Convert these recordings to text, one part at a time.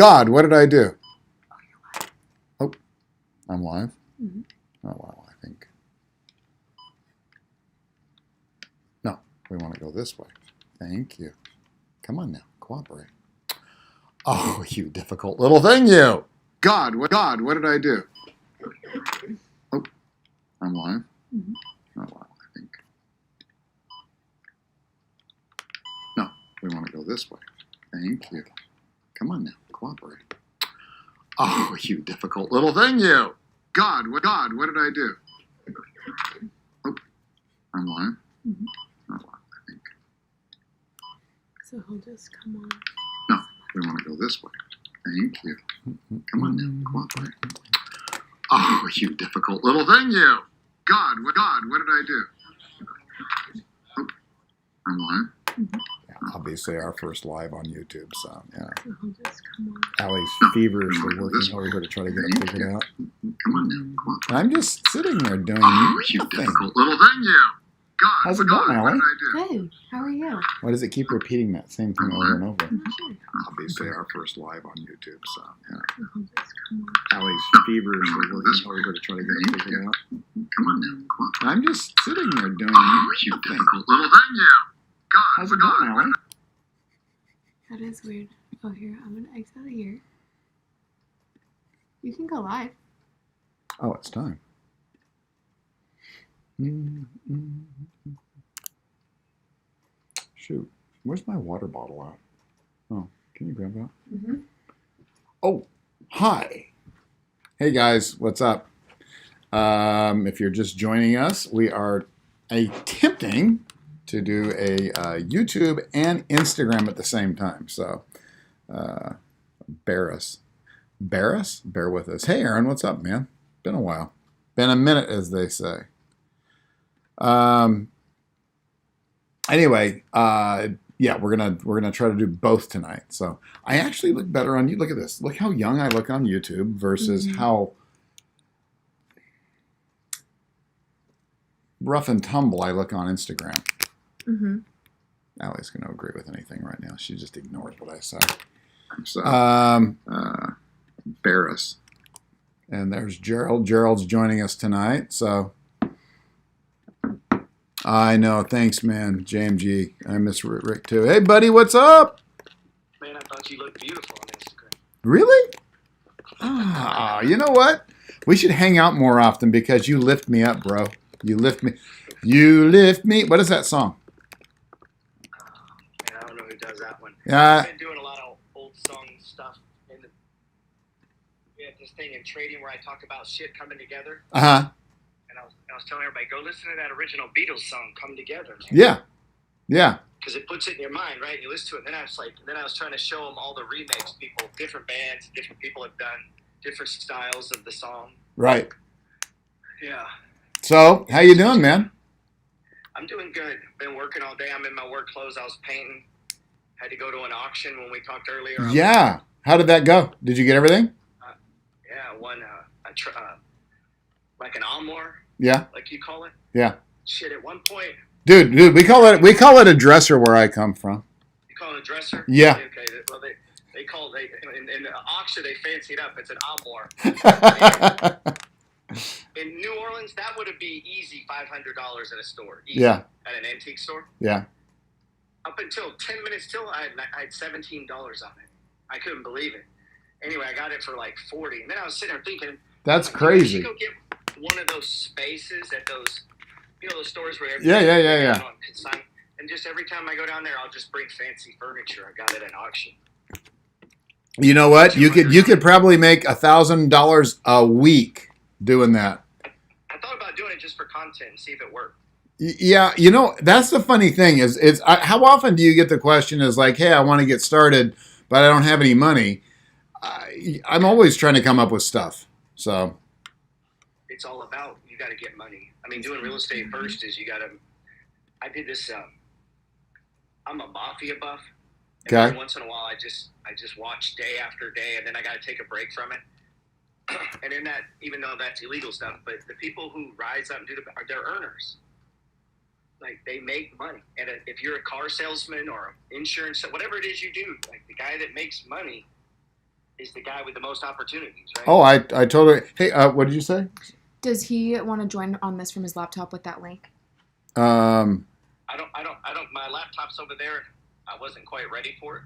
God, what did I do? Oh, I'm live? Mm-hmm. Oh, wow, I think. No, we want to go this way. Thank you. Come on now, cooperate. Oh, you difficult little thing, you. God, what did I do? Oh, I'm live? Mm-hmm. Oh, wow, I think. No, we want to go this way. Thank you. Come on now, cooperate. Oh, you difficult little thing, you. God, what did I do? Oh, I'm live? Mm-hmm. Oh, wow, I think. So he'll just come on. No, we want to go this way. Thank you. Come on now, cooperate. Oh, you difficult little thing, you. God, what did I do? Oh, I'm live? Mm-hmm. Yeah, obviously our first live on YouTube, so yeah. So he'll just come on. Allie's feverishly working over here to try to get it figured out. Come on now, cooperate. I'm just sitting there doing Oh, nothing. Difficult little thing, you. God, how's it going, Allie? Good. How are you? Why does it keep repeating that same thing over and over? I'm not sure. Obviously our first live on YouTube, so yeah. So he'll just come on. Allie's feverishly working over here to try to get it figured out. Come on now, cooperate. I'm just sitting there doing you nothing. difficult little thing, you. God, how's it going, Allie? That is weird. Oh, here, I'm going to exit out of here. You can go live. Oh, it's time. Shoot, where's my water bottle at? Oh, can you grab that? Mm-hmm. Oh, hi. Hey guys, what's up? If you're just joining us, we are attempting to do a YouTube and Instagram at the same time. So bear with us. Hey Aaron, what's up, man? Been a while. Been a minute, as they say. Anyway, yeah, we're gonna try to do both tonight. So I actually look better on you. Look at this. Look how young I look on YouTube versus how rough and tumble I look on Instagram. Mm-hmm. Allie's gonna agree with anything right now. She just ignores what I say. So bear us. And there's Gerald. Gerald's joining us tonight. So I know. Thanks, man. JMG. I miss Rick too. Hey, buddy, what's up? Man, I thought you looked beautiful on Instagram. Really? Ah, you know what? We should hang out more often because you lift me up, bro. You lift me. You lift me. What is that song? Man, I don't know who does that one. Yeah. I've been doing a lot of old song stuff. We have this thing in trading where I talk about shit coming together. Uh-huh. And I was telling everybody, go listen to that original Beatles song, Come Together, man. Yeah. Yeah. Because it puts it in your mind, right? You listen to it, and then I was trying to show them all the remakes people, different bands, different people have done, different styles of the song. Right. Yeah. So, how you doing, man? I'm doing good. Been working all day. I'm in my work clothes. I was painting. Had to go to an auction when we talked earlier. Yeah. How did that go? Did you get everything? Yeah, I won like an armoire. Yeah. Like you call it. Yeah. Shit, at one point. Dude, we call it a dresser where I come from. You call it a dresser? Yeah. Okay. Well, in the auction they fancy it up. It's an armoire. In New Orleans, that would be easy $500 at a store. Easy. Yeah. At an antique store. Yeah. Up until 10 minutes till, I had $17 on it. I couldn't believe it. Anyway, I got it for like $40, and then I was sitting there thinking, that's like, crazy. You should go get one of those spaces at those, those stores where Yeah. And just every time I go down there, I'll just bring fancy furniture. I got it at auction. You know what? You could probably make $1,000 a week doing that. I thought about doing it just for content and see if it worked. Yeah, that's the funny thing is how often do you get the question is like, hey, I want to get started, but I don't have any money. I'm always trying to come up with stuff. So it's all about, you got to get money. I mean, doing real estate first is I did this, I'm a mafia buff. And okay. Every once in a while, I just watch day after day, and then I got to take a break from it. And in that, even though that's illegal stuff, but the people who rise up and they're earners. Like, they make money. And if you're a car salesman or insurance, whatever it is you do, like the guy that makes money is the guy with the most opportunities, right? Oh, I totally. Hey, what did you say? Does he want to join on this from his laptop with that link? Um, I don't. My laptop's over there. I wasn't quite ready for it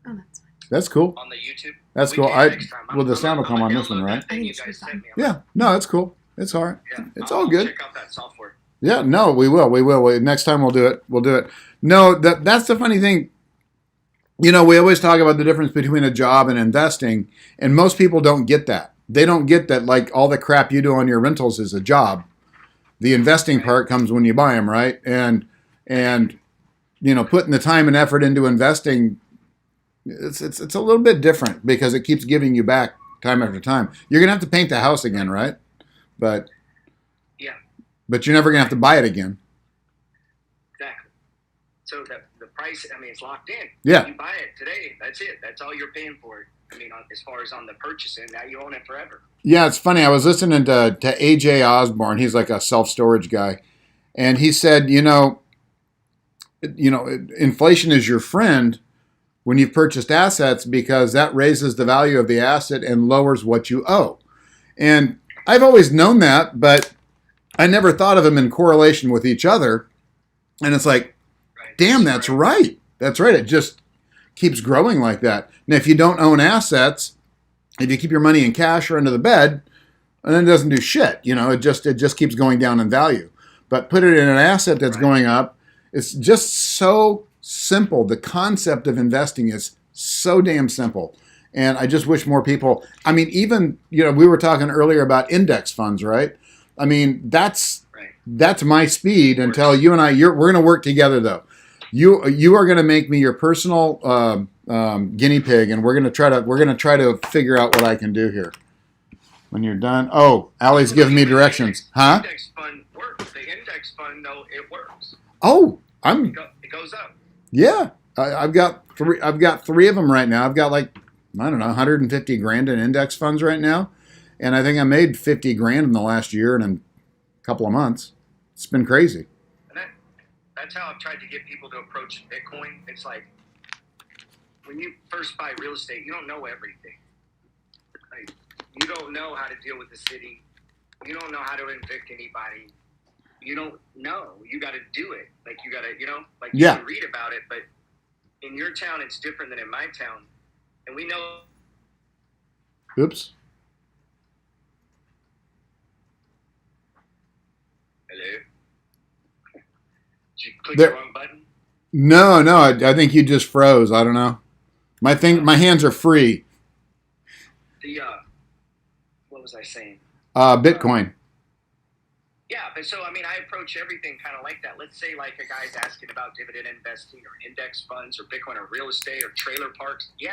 Oh, that's fine. that's cool. on the YouTube. That's We cool. can next time. Well, the sound will come on this one, download right? that thing I think you it should guys be sent fine. me. Yeah. No, it's cool. It's all right. Yeah, It's I'll all good. Check out that software. Yeah. No, we will. We will. Next time we'll do it. We'll do it. No, that's the funny thing. You know, we always talk about the difference between a job and investing, and most people don't get that. They don't get that, like, all the crap you do on your rentals is a job. The investing part comes when you buy them, right? And you know, putting the time and effort into investing, it's a little bit different because it keeps giving you back time after time. You're gonna have to paint the house again, right? But Yeah, but you're never gonna have to buy it again. exactly. So the price, I mean, it's locked in. Yeah. You buy it today. That's it. That's all you're paying for it. I mean, as far as on the purchasing, now you own it forever. Yeah, it's funny. I was listening to AJ Osborne. He's like a self-storage guy, and he said, inflation is your friend when you've purchased assets because that raises the value of the asset and lowers what you owe. And I've always known that, but I never thought of them in correlation with each other. And it's like, Right. damn, that's right. That's right. It just keeps growing like that. Now, if you don't own assets, if you keep your money in cash or under the bed, and then it doesn't do shit, it just keeps going down in value. But put it in an asset that's going up. It's just so simple. The concept of investing is so damn simple. And I just wish more people, I mean, even, we were talking earlier about index funds, right? I mean, that's my speed until you and we're going to work together though. You are going to make me your personal guinea pig, and we're going to try to figure out what I can do here. When you're done, Allie's giving me directions, huh? The index fund works. The index fund, though, it works. Oh, It goes up. Yeah, I've got three. I've got three of them right now. I've got like, I don't know, 150 grand in index funds right now, and I think I made 50 grand in the last year and in a couple of months. It's been crazy. And that's how I've tried to get people to approach Bitcoin. It's like when you first buy real estate, you don't know everything. Like, you don't know how to deal with the city. You don't know how to evict anybody. You don't know. You got to do it. Like, you got to, you can read about it, but in your town, it's different than in my town. And we know. Oops. Hello? Did you click the wrong button? No. I think you just froze. I don't know. My hands are free. What was I saying? Bitcoin. Yeah, but so, I mean, I approach everything kind of like that. Let's say like a guy's asking about dividend investing or index funds or Bitcoin or real estate or trailer parks. Yeah,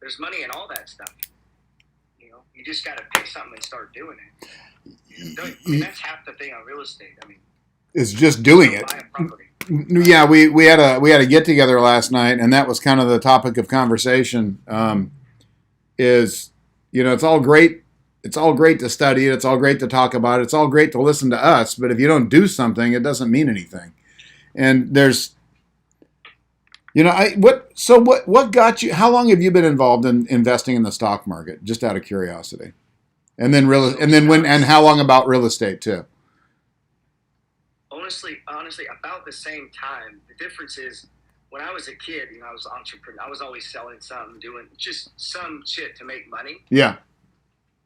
there's money in all that stuff. You just got to pick something and start doing it. I mean, that's half the thing on real estate. I mean, it's just doing it. Buy a property. Yeah, we had a get together last night, and that was kind of the topic of conversation. It's all great. It's all great to study it. It's all great to talk about it. It's all great to listen to us. But if you don't do something, it doesn't mean anything. And there's, what got you? How long have you been involved in investing in the stock market? Just out of curiosity. And then how long about real estate too? Honestly, about the same time. The difference is when I was a kid, I was an entrepreneur. I was always selling something, doing just some shit to make money. Yeah.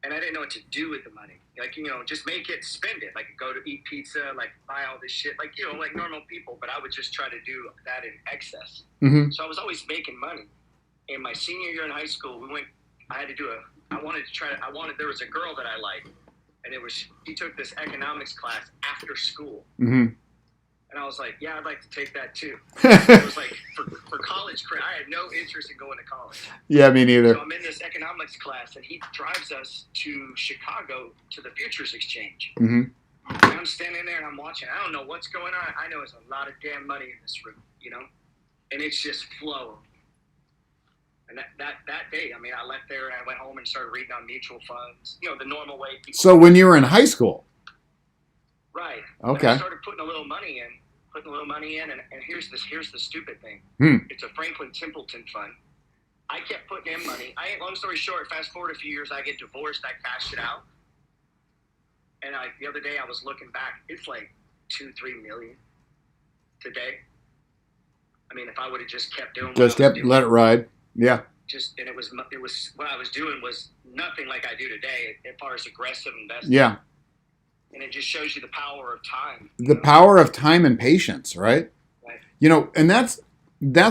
And I didn't know what to do with the money. Like, just make it, spend it. Like, go to eat pizza, like, buy all this shit. Like, like normal people. But I would just try to do that in excess. Mm-hmm. So I was always making money. In my senior year in high school, there was a girl that I liked. And she took this economics class after school. Mm-hmm. And I was like, yeah, I'd like to take that too. It was like for college credit. I had no interest in going to college. Yeah, me neither. So I'm in this economics class, and he drives us to Chicago to the futures exchange. Mm-hmm. And I'm standing there and I'm watching. I don't know what's going on. I know there's a lot of damn money in this room, and it's just flowing. And that day, I mean, I left there and I went home and started reading on mutual funds, the normal way people. So when you were in high school. Right. Okay. And I started putting a little money in, and here's the stupid thing. It's a Franklin Templeton fund, I kept putting in money. Long story short, fast forward a few years, I get divorced. I cashed it out. And the other day I was looking back. It's like 2-3 million today. I mean, if I would have just kept doing Just kept let it ride. Yeah. And it was what I was doing was nothing like I do today as far as aggressive investing. Yeah. And it just shows you the power of time. The power of time and patience, right? Right. You know, and that's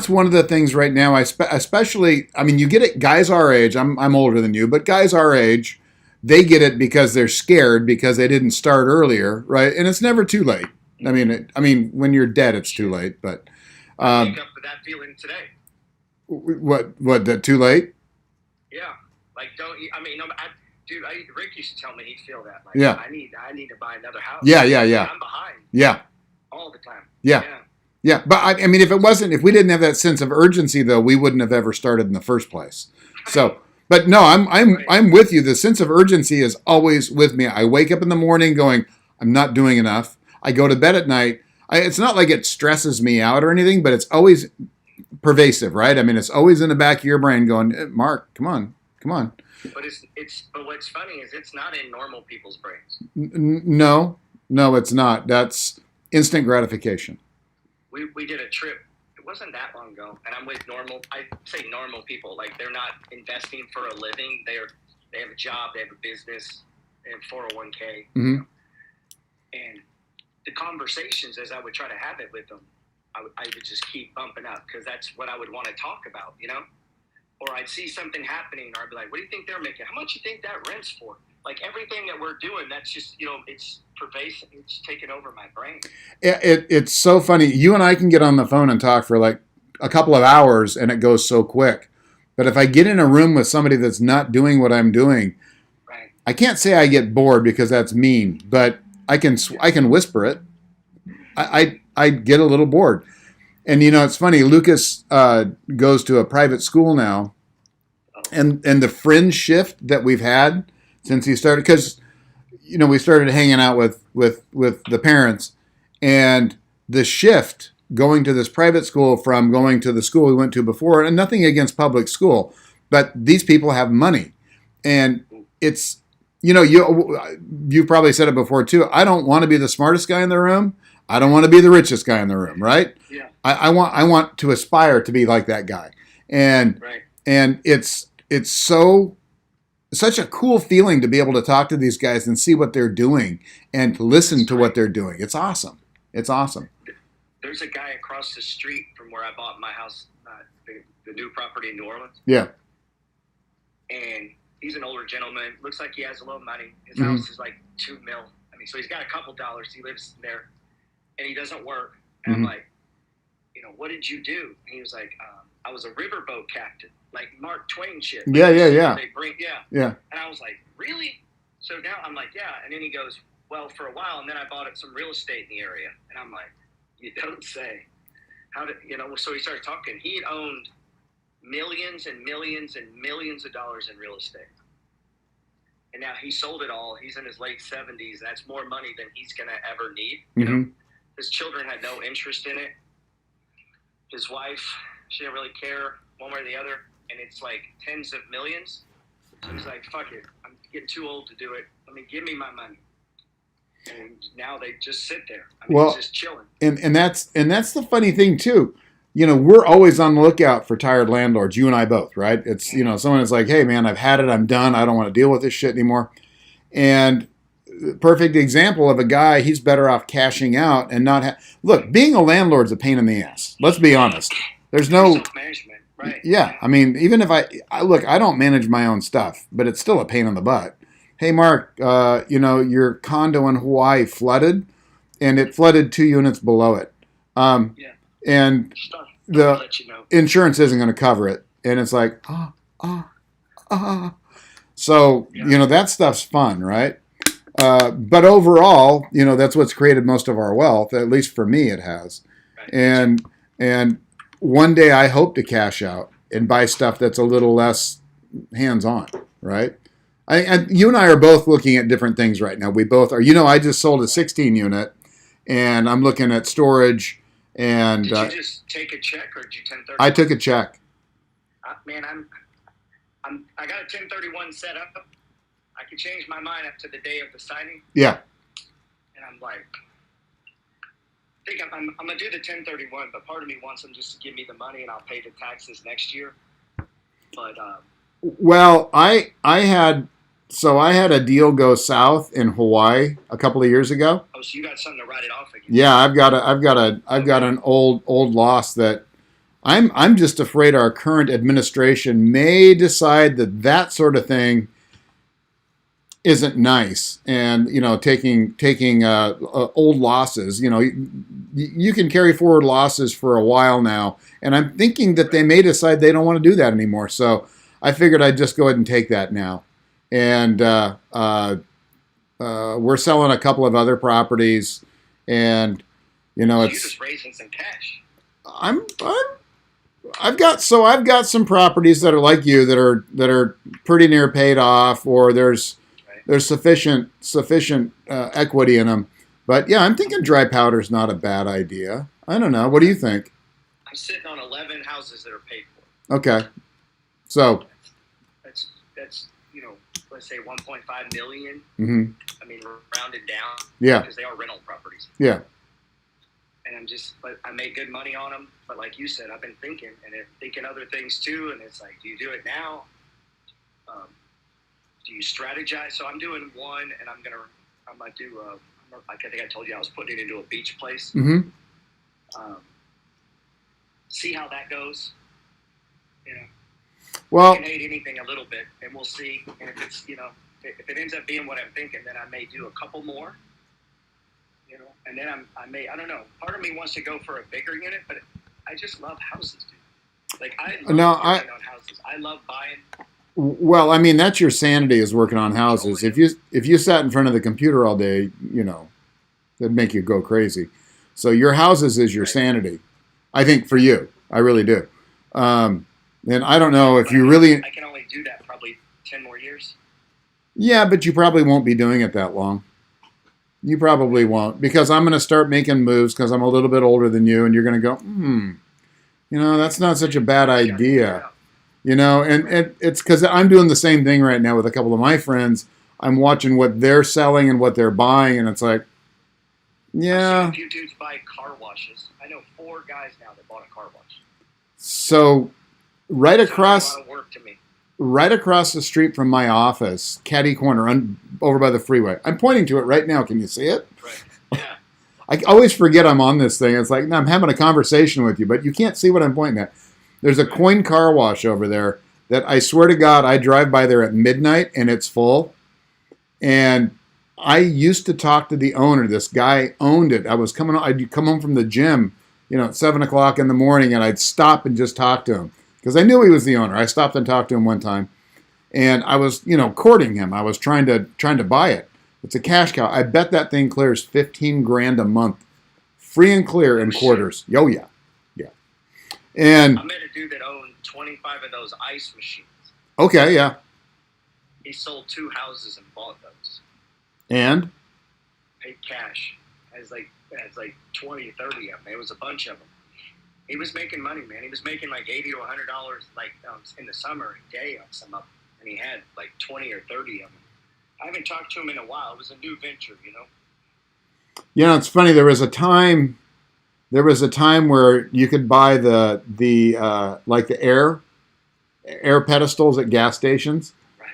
one of the things right now. Especially, I mean, you get it. Guys our age. I'm older than you, but guys our age, they get it because they're scared because they didn't start earlier, right? And it's never too late. I mean, when you're dead, it's too late. But I wake up with that feeling today. What? That too late? Yeah. Like, dude, Rick used to tell me he'd feel that. Like, yeah. I need to buy another house. Yeah. I'm behind. Yeah. All the time. Yeah. But I mean, if we didn't have that sense of urgency, though, we wouldn't have ever started in the first place. So, but no, I'm with you. The sense of urgency is always with me. I wake up in the morning going, I'm not doing enough. I go to bed at night. It's not like it stresses me out or anything, but it's always pervasive, right? I mean, it's always in the back of your brain going, Mark, come on. But but what's funny is it's not in normal people's brains. No, it's not. That's instant gratification. We did a trip. It wasn't that long ago, and I'm with I say normal people. Like, they're not investing for a living. They have a job. They have a business. They have 401k. Mm-hmm. You know? And the conversations, as I would try to have it with them, I would just keep bumping up because that's what I would want to talk about, you know? Or I'd see something happening, or I'd be like, what do you think they're making? How much do you think that rent's for? Like, everything that we're doing, that's just, it's pervasive. It's taken over my brain. It's so funny. You and I can get on the phone and talk for like a couple of hours, and it goes so quick. But if I get in a room with somebody that's not doing what I'm doing, right. I can't say I get bored because that's mean, but I can whisper it. I get a little bored. And, it's funny, Lucas goes to a private school now, and the fringe shift that we've had since he started, because, we started hanging out with the parents, and the shift going to this private school from going to the school we went to before, and nothing against public school, but these people have money. And it's, you've probably said it before too, I don't want to be the smartest guy in the room. I don't want to be the richest guy in the room, right? Yeah. I want to aspire to be like that guy, and right. And it's such a cool feeling to be able to talk to these guys and see what they're doing and listen to what they're doing. It's awesome. It's awesome. There's a guy across the street from where I bought my house, the new property in New Orleans. Yeah. And he's an older gentleman. Looks like he has a little money. His house is like $2 million. I mean, so he's got a couple dollars. He lives there. And he doesn't work. And I'm like, what did you do? And he was like, I was a riverboat captain, like Mark Twain shit. Like, yeah. Yeah. And I was like, really? So now I'm like, yeah. And then he goes, well, for a while, and then I bought some real estate in the area. And I'm like, you don't say. So he started talking. He had owned millions and millions and millions of dollars in real estate. And now he sold it all. He's in his late 70s. That's more money than he's going to ever need. You know? His children had no interest in it. His wife, she didn't really care one way or the other. And it's like tens of millions. So he's like, fuck it. I'm getting too old to do it. Give me my money. And now they just sit there. It's just chilling. And that's the funny thing too. We're always on the lookout for tired landlords. You and I both, right? It's, someone is like, hey man, I've had it. I'm done. I don't want to deal with this shit anymore. And perfect example of a guy, he's better off cashing out and not look, being a landlord's a pain in the ass. Let's be honest. There's no self-management, right? Yeah. I mean, even if I don't manage my own stuff, but it's still a pain in the butt. Hey, Mark, your condo in Hawaii flooded, and it flooded 2 units below it. And the insurance isn't going to cover it. And it's like, So, that stuff's fun, right? But overall, that's what's created most of our wealth. At least for me, it has. Right. And one day I hope to cash out and buy stuff that's a little less hands-on, right? You and I are both looking at different things right now. We both are. I just sold a 16 unit, and I'm looking at storage. And did you just take a check, or did you 1030? I took a check. Man, I got a 1031 set up. I could change my mind up to the day of the signing. Yeah. And I'm like, I think I'm going to do the 1031, but part of me wants them just to give me the money and I'll pay the taxes next year. But well, I had a deal go south in Hawaii a couple of years ago. Oh, so you got something to write it off again? Yeah, I've got an old loss that I'm just afraid our current administration may decide that sort of thing isn't nice, and taking old losses. You can carry forward losses for a while now, and I'm thinking that they may decide they don't want to do that anymore. So I figured I'd just go ahead and take that now, and we're selling a couple of other properties, and So it's you're just raising some cash. I've got some properties that are like you that are pretty near paid off, or there's sufficient equity in them. But yeah, I'm thinking dry powder's not a bad idea. I don't know. What do you think? I'm sitting on 11 houses that are paid for. Okay, so That's let's say 1.5 million. mm-hmm. I mean, rounded down. Yeah. Because they are rental properties. Yeah. And but I make good money on them. But like you said, I've been thinking other things too. And it's like, do you do it now? Do you strategize? So I'm doing one, and I'm gonna do. I think I told you I was putting it into a beach place. Mm-hmm. See how that goes. Well, I can hate anything a little bit, and we'll see. And if it's if it ends up being what I'm thinking, then I may do a couple more. And then I don't know. Part of me wants to go for a bigger unit, but I just love houses, dude. Like I love working on houses. I love buying. Well, I mean, that's your sanity, is working on houses. If you sat in front of the computer all day, that'd make you go crazy. So your houses is your sanity. I think for you, I really do. And I don't know if you really. I can only do that probably 10 more years. Yeah, but you probably won't be doing it that long. You probably won't, because I'm going to start making moves because I'm a little bit older than you, and you're going to go, that's not such a bad idea. And it's because I'm doing the same thing right now with a couple of my friends. I'm watching what they're selling and what they're buying, and it's like, yeah. I've seen a few dudes buy car washes. I know 4 guys now that bought a car wash. So right across a lot of work to me. Right across the street from my office, catty corner, over by the freeway. I'm pointing to it right now. Can you see it? Right. Yeah. I always forget I'm on this thing. It's like, no, I'm having a conversation with you, but you can't see what I'm pointing at. There's a coin car wash over there that I swear to God, I drive by there at midnight and it's full. And I used to talk to the owner. This guy owned it. I'd come home from the gym, at 7 o'clock in the morning, and I'd stop and just talk to him because I knew he was the owner. I stopped and talked to him one time, and I was, courting him. I was trying to buy it. It's a cash cow. I bet that thing clears $15,000 a month, free and clear in quarters. Oh yeah. And I met a dude that owned 25 of those ice machines. Okay, yeah. He sold 2 houses and bought those. And? Paid cash. Has like 20, 30 of them. It was a bunch of them. He was making money, man. He was making like $80 to $100 in the summer a day on some of them. And he had like 20 or 30 of them. I haven't talked to him in a while. It was a new venture, It's funny. There was a time where you could buy the air pedestals at gas stations, right?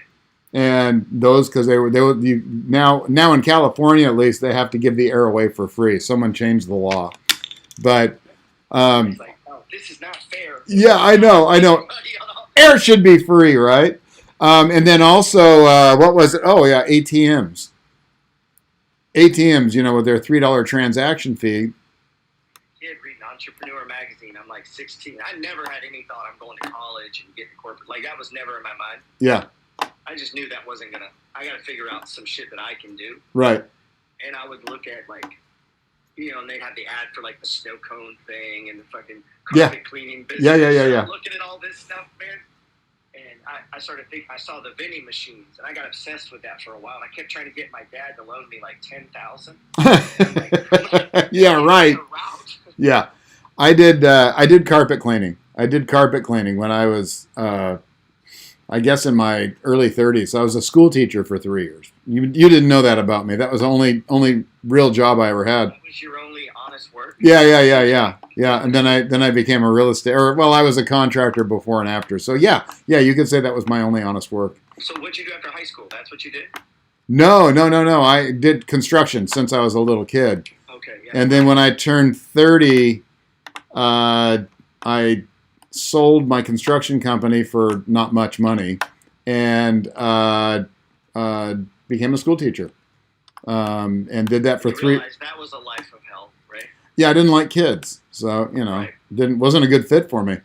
And those, because now in California at least, they have to give the air away for free. Someone changed the law, but it's like, oh, this is not fair. Yeah, I know. Air should be free, right? And then also, what was it? Oh yeah, ATMs, with their $3 transaction fee. Kid reading Entrepreneur magazine. I'm like 16. I never had any thought I'm going to college and getting corporate. Like that was never in my mind. Yeah. I just knew that wasn't gonna. I got to figure out some shit that I can do. Right. And I would look at and they had the ad for like the snow cone thing and the fucking carpet cleaning business. Yeah. Looking at all this stuff, man. And I started thinking. I saw the vending machines, and I got obsessed with that for a while. And I kept trying to get my dad to loan me like $10,000. Yeah. Right. Yeah. I did carpet cleaning. I did carpet cleaning when I was, I guess, in my early 30s. I was a school teacher for 3 years. You didn't know that about me. That was the only real job I ever had. That was your only honest work? Yeah. And then I became a real estate, I was a contractor before and after. So yeah, you could say that was my only honest work. So what'd you do after high school? That's what you did? No. I did construction since I was a little kid. Okay. Yeah. And then when I turned 30, I sold my construction company for not much money, and became a school teacher. And did that for you 3. Realized that was a life of hell, right? Yeah, I didn't like kids, so Right. wasn't a good fit for me.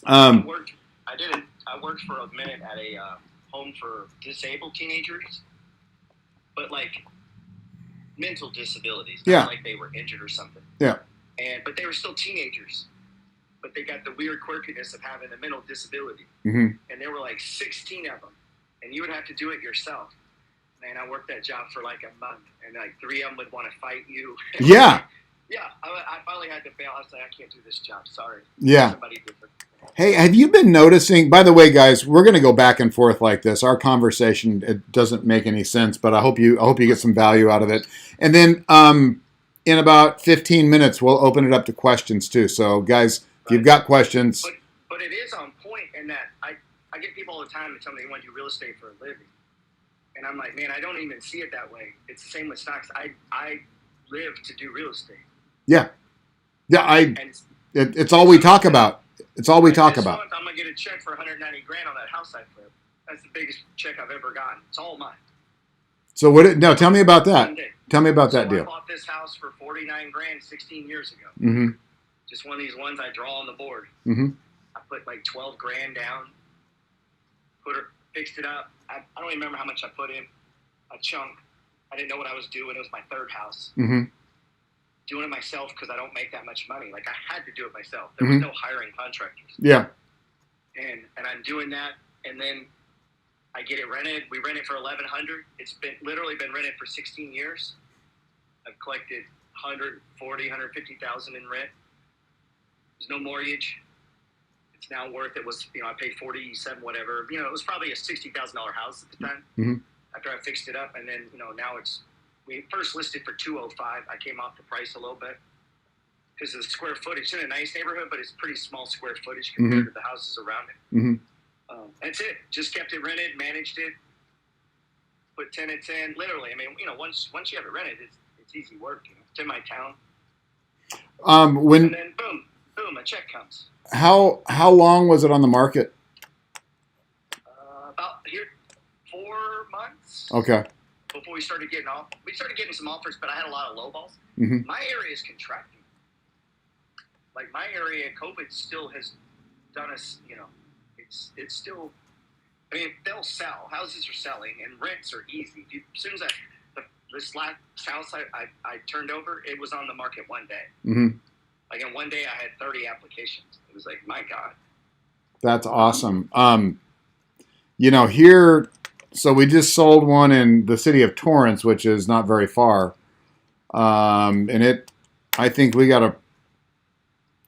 I worked for a minute at a home for disabled teenagers, but like mental disabilities, not like they were injured or something. Yeah. But they were still teenagers, but they got the weird quirkiness of having a mental disability. Mm-hmm. And there were like 16 of them, and you would have to do it yourself. Man, I worked that job for like a month, and like 3 of them would want to fight you. Yeah. Yeah, I finally had to bail. I was like, I can't do this job. Sorry. Yeah. Somebody different. Hey, have you been noticing, by the way, guys, we're going to go back and forth like this. Our conversation, it doesn't make any sense, but I hope you get some value out of it. And then in about 15 minutes, we'll open it up to questions too. So guys, if you've got questions. But it is on point in that I get people all the time that tell me they want to do real estate for a living. And I'm like, man, I don't even see it that way. It's the same with stocks. I live to do real estate. Yeah. It's all we talk about. It's all we talk about. Month, I'm going to get a check for $190,000 on that house I flipped. That's the biggest check I've ever gotten. It's all mine. So tell me about that. Tell me about that deal. I bought this house for $49,000 16 years ago. Mm-hmm. Just one of these ones I draw on the board. Mm-hmm. I put like $12,000 down. Fixed it up. I don't even remember how much I put in. A chunk. I didn't know what I was doing. It was my third house. Mm-hmm. Doing it myself because I don't make that much money. Like, I had to do it myself. There was no hiring contractors. Yeah. And I'm doing that, and then I get it rented. We rent it for $1,100. It's literally been rented for 16 years. I've collected $150,000 in rent. There's no mortgage. It's now worth, it was, I paid $47,000, whatever. It was probably a $60,000 house at the time. Mm-hmm. After I fixed it up, and then, now we first listed for $205,000. I came off the price a little bit because of the square footage. It's in a nice neighborhood, but it's pretty small square footage compared to the houses around it. Mm-hmm. That's it. Just kept it rented, managed it, put tenants in. Literally, once you have it rented, it's easy work. It's in my town. And then boom, a check comes. How long was it on the market? About 4 months. Okay. Before we started getting some offers, but I had a lot of lowballs. Mm-hmm. My area is contracting. Like, my area, COVID still has done us, it's still, they'll sell. Houses are selling, and rents are easy. As soon as this last house I turned over, it was on the market one day. Mm-hmm. Like, in one day, I had 30 applications. It was like, my God. That's awesome. Here, so we just sold one in the city of Torrance, which is not very far. And I think we got a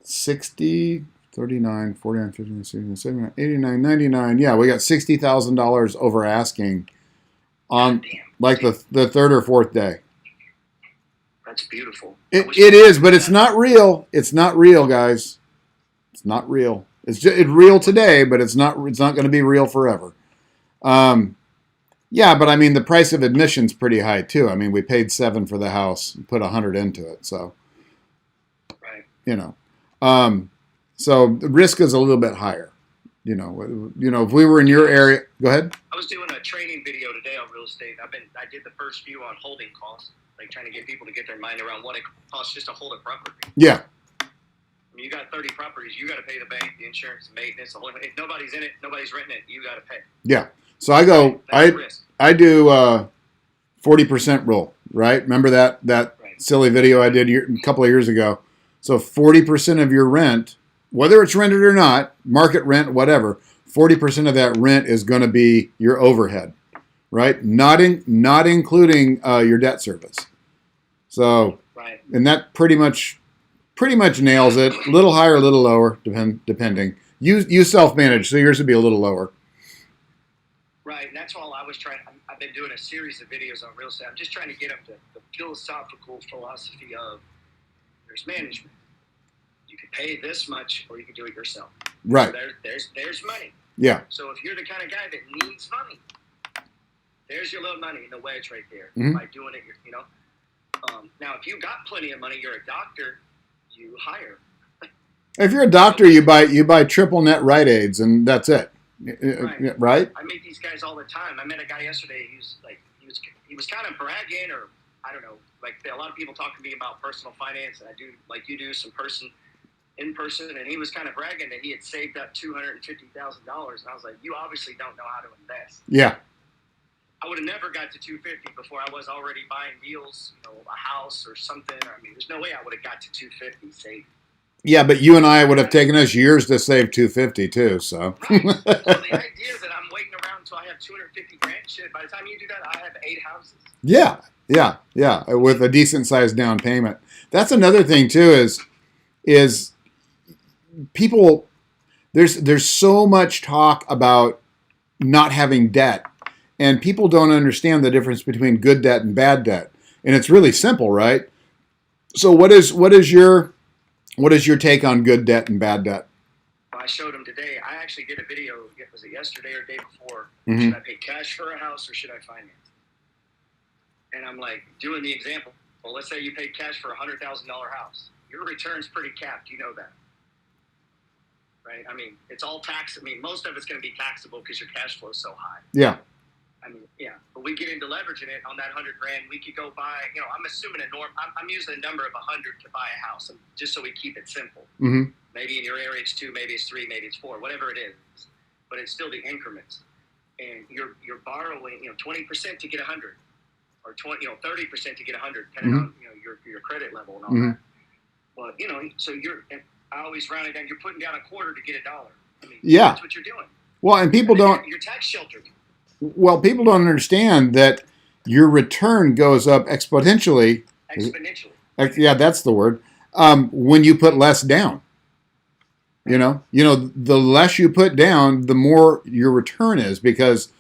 60, 39, 49, 59, 60, 79, 89, 99. Yeah, we got $60,000 over asking on like the third or fourth day. That's beautiful. It is, but it's not real. It's not real, guys. It's not real. It's real today, but it's not going to be real forever. Yeah, but the price of admission's pretty high too. We paid $7 for the house, and put $100 into it, so right. So the risk is a little bit higher. If we were in your area, go ahead. I was doing a training video today on real estate. I did the first few on holding costs, like trying to get people to get their mind around what it costs just to hold a property. Yeah. You got 30 properties, you got to pay the bank, the insurance, the maintenance, the whole thing. If nobody's in it, nobody's renting it, you got to pay. Yeah. So I do 40% rule, right? Remember that right. Silly video I did a couple of years ago. So 40% of your rent, whether it's rented or not, market rent, whatever, 40% of that rent is going to be your overhead, right? Not including your debt service. So, right. And that pretty much pretty much nails it. A little higher, a little lower, depending. You self-manage, so yours would be a little lower. Right, and that's all I was trying. I've been doing a series of videos on real estate. I'm just trying to get them to the philosophical philosophy of there's management. You can pay this much, or you can do it yourself. Right. So there's money. Yeah. So if you're the kind of guy that needs money, there's your little money in the wedge right there. Mm-hmm. By doing it, you know. Now, if you got plenty of money, you're a doctor. You hire. If you're a doctor, you buy triple net Rite Aids, and that's it. Right? I meet these guys all the time. I met a guy yesterday. He was kind of bragging, or I don't know. Like a lot of people talk to me about personal finance, and I do like you do some in person, and he was kind of bragging that he had saved up $250,000. And I was like, you obviously don't know how to invest. Yeah. I would have never got to 250 before I was already buying deals, you know, a house or something. I mean, there's no way I would have got to 250 saved. Yeah, but you and I would have taken us years to save 250 too. So. Right. So the idea that I'm waiting around until I have 250 grand, shit. By the time you do that, I have 8 houses. Yeah, with a decent sized down payment. That's another thing too. Is people there's so much talk about not having debt, and people don't understand the difference between good debt and bad debt. And it's really simple, right? So what is your take on good debt and bad debt? I showed him today. I actually did a video. Was it yesterday or the day before? Mm-hmm. Should I pay cash for a house or should I finance? And I'm like doing the example. Well, let's say you paid cash for a $100,000 house. Your return's pretty capped. You know that, right? I mean, it's all tax. I mean, most of it's going to be taxable because your cash flow is so high. Yeah. I mean, yeah. But we get into leveraging it on that 100 grand. We could go buy. You know, I'm assuming I'm using a number of 100 to buy a house, just so we keep it simple. Mm-hmm. Maybe in your area it's 2, maybe it's 3, maybe it's 4, whatever it is. But it's still the increments, and you're borrowing, 20% to get 100, or 30% to get 100, depending on your credit level and all that. Well, so I always round it down. You're putting down a quarter to get $1. I mean, that's what you're doing. Well, and people don't. You're tax sheltered. Well, people don't understand that your return goes up exponentially. Exponentially. Yeah, that's the word. When you put less down. The less you put down, the more your return is, because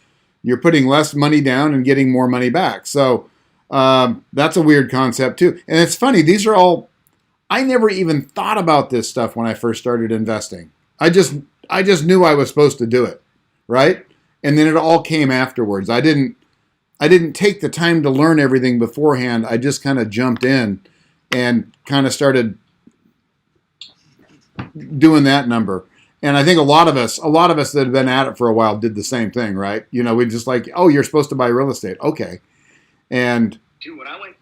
you're putting less money down and getting more money back. So that's a weird concept too. And it's funny, these are all, I never even thought about this stuff when I first started investing. I just knew I was supposed to do it, right? And then it all came afterwards. I didn't take the time to learn everything beforehand. I just kind of jumped in and kind of started doing that number. And I think a lot of us that have been at it for a while did the same thing, right? We just like, oh, you're supposed to buy real estate. Okay. And dude, when I went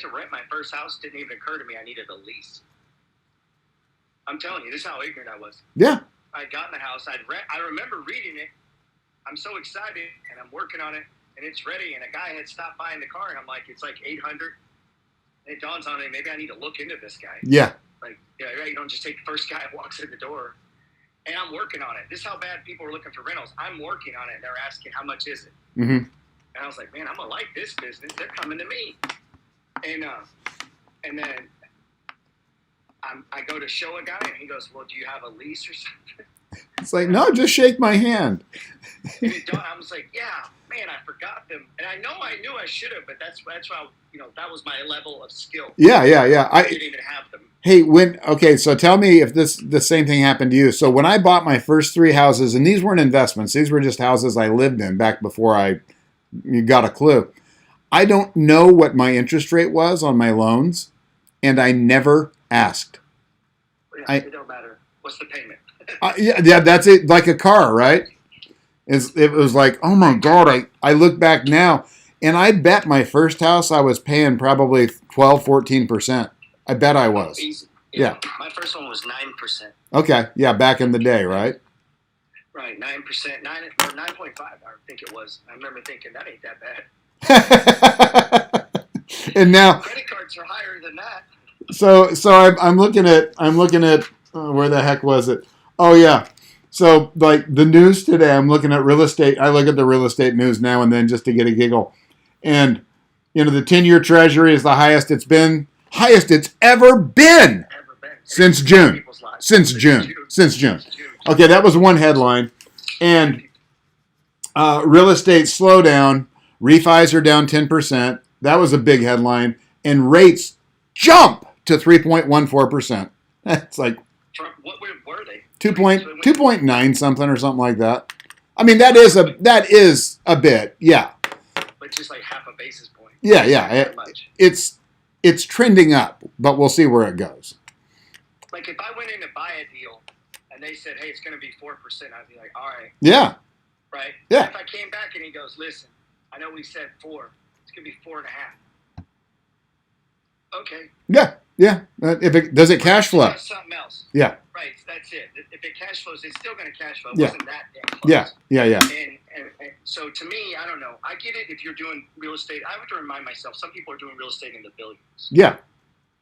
to rent my first house, it didn't even occur to me I needed a lease. I'm telling you, this is how ignorant I was. Yeah. I got in the house. I remember reading it. I'm so excited, and I'm working on it, and it's ready. And a guy had stopped buying the car, and I'm like, it's like $800. And it dawns on me, maybe I need to look into this guy. Yeah. Like, you don't just take the first guy that walks in the door. And I'm working on it. This is how bad people are looking for rentals. I'm working on it, and they're asking, how much is it? Mm-hmm. And I was like, man, I'm going to like this business. They're coming to me. And then I go to show a guy, and he goes, well, do you have a lease or something? It's like, no, just shake my hand. And I was like, yeah, man, I forgot them. And I knew I should have, but that's why, that was my level of skill. Yeah. I didn't even have them. Hey, so tell me if the same thing happened to you. So when I bought my first 3 houses, and these weren't investments, these were just houses I lived in back before I got a clue. I don't know what my interest rate was on my loans, and I never asked. Yeah, it don't matter. What's the payment? Yeah, that's it. Like a car, right? It was like, oh my God, I look back now, and I bet my first house I was paying probably 12-14%. I bet I was. Easy. Yeah. My first one was 9%. Okay. Yeah, back in the day, right? Right, 9%, 9.5. I think it was. I remember thinking that ain't that bad. And now credit cards are higher than that. So I'm looking at where the heck was it? Oh yeah. So like the news today, I'm looking at real estate. I look at the real estate news now and then just to get a giggle. And the 10-year treasury is the highest it's ever been. Since June. Since June. Okay, that was one headline. And real estate slowdown. Refis are down 10%. That was a big headline. And rates jump to 3.14%. That's like what were they? 2.9 something or something like that. I mean, that is a bit, yeah. But just like half a basis point. Yeah. It's trending up, but we'll see where it goes. Like if I went in to buy a deal and they said, "Hey, it's going to be 4%," I'd be like, "All right." Yeah. Right. Yeah. If I came back and he goes, "Listen, I know we said 4. It's going to be 4.5." Okay. Yeah. Does it cash flow? That's something else. Yeah. Right. That's it. If it cash flows, it's still going to cash flow. It Yeah. wasn't that damn close. Yeah. And so to me, I don't know. I get it if you're doing real estate. I have to remind myself, some people are doing real estate in the billions. Yeah.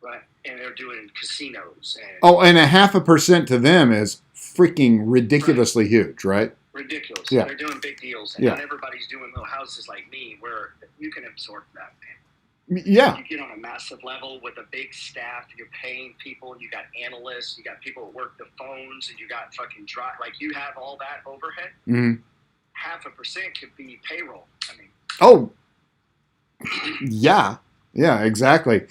Right. And they're doing casinos. And 0.5% to them is freaking ridiculously huge, right? Ridiculous. Yeah. They're doing big deals. And not everybody's doing little houses like me where you can absorb that, man. Yeah. You get on a massive level with a big staff. You're paying people. You got analysts. You got people that work the phones. And you got fucking like you have all that overhead. Mm-hmm. 0.5% could be payroll. I mean. Oh. Yeah. Yeah, exactly.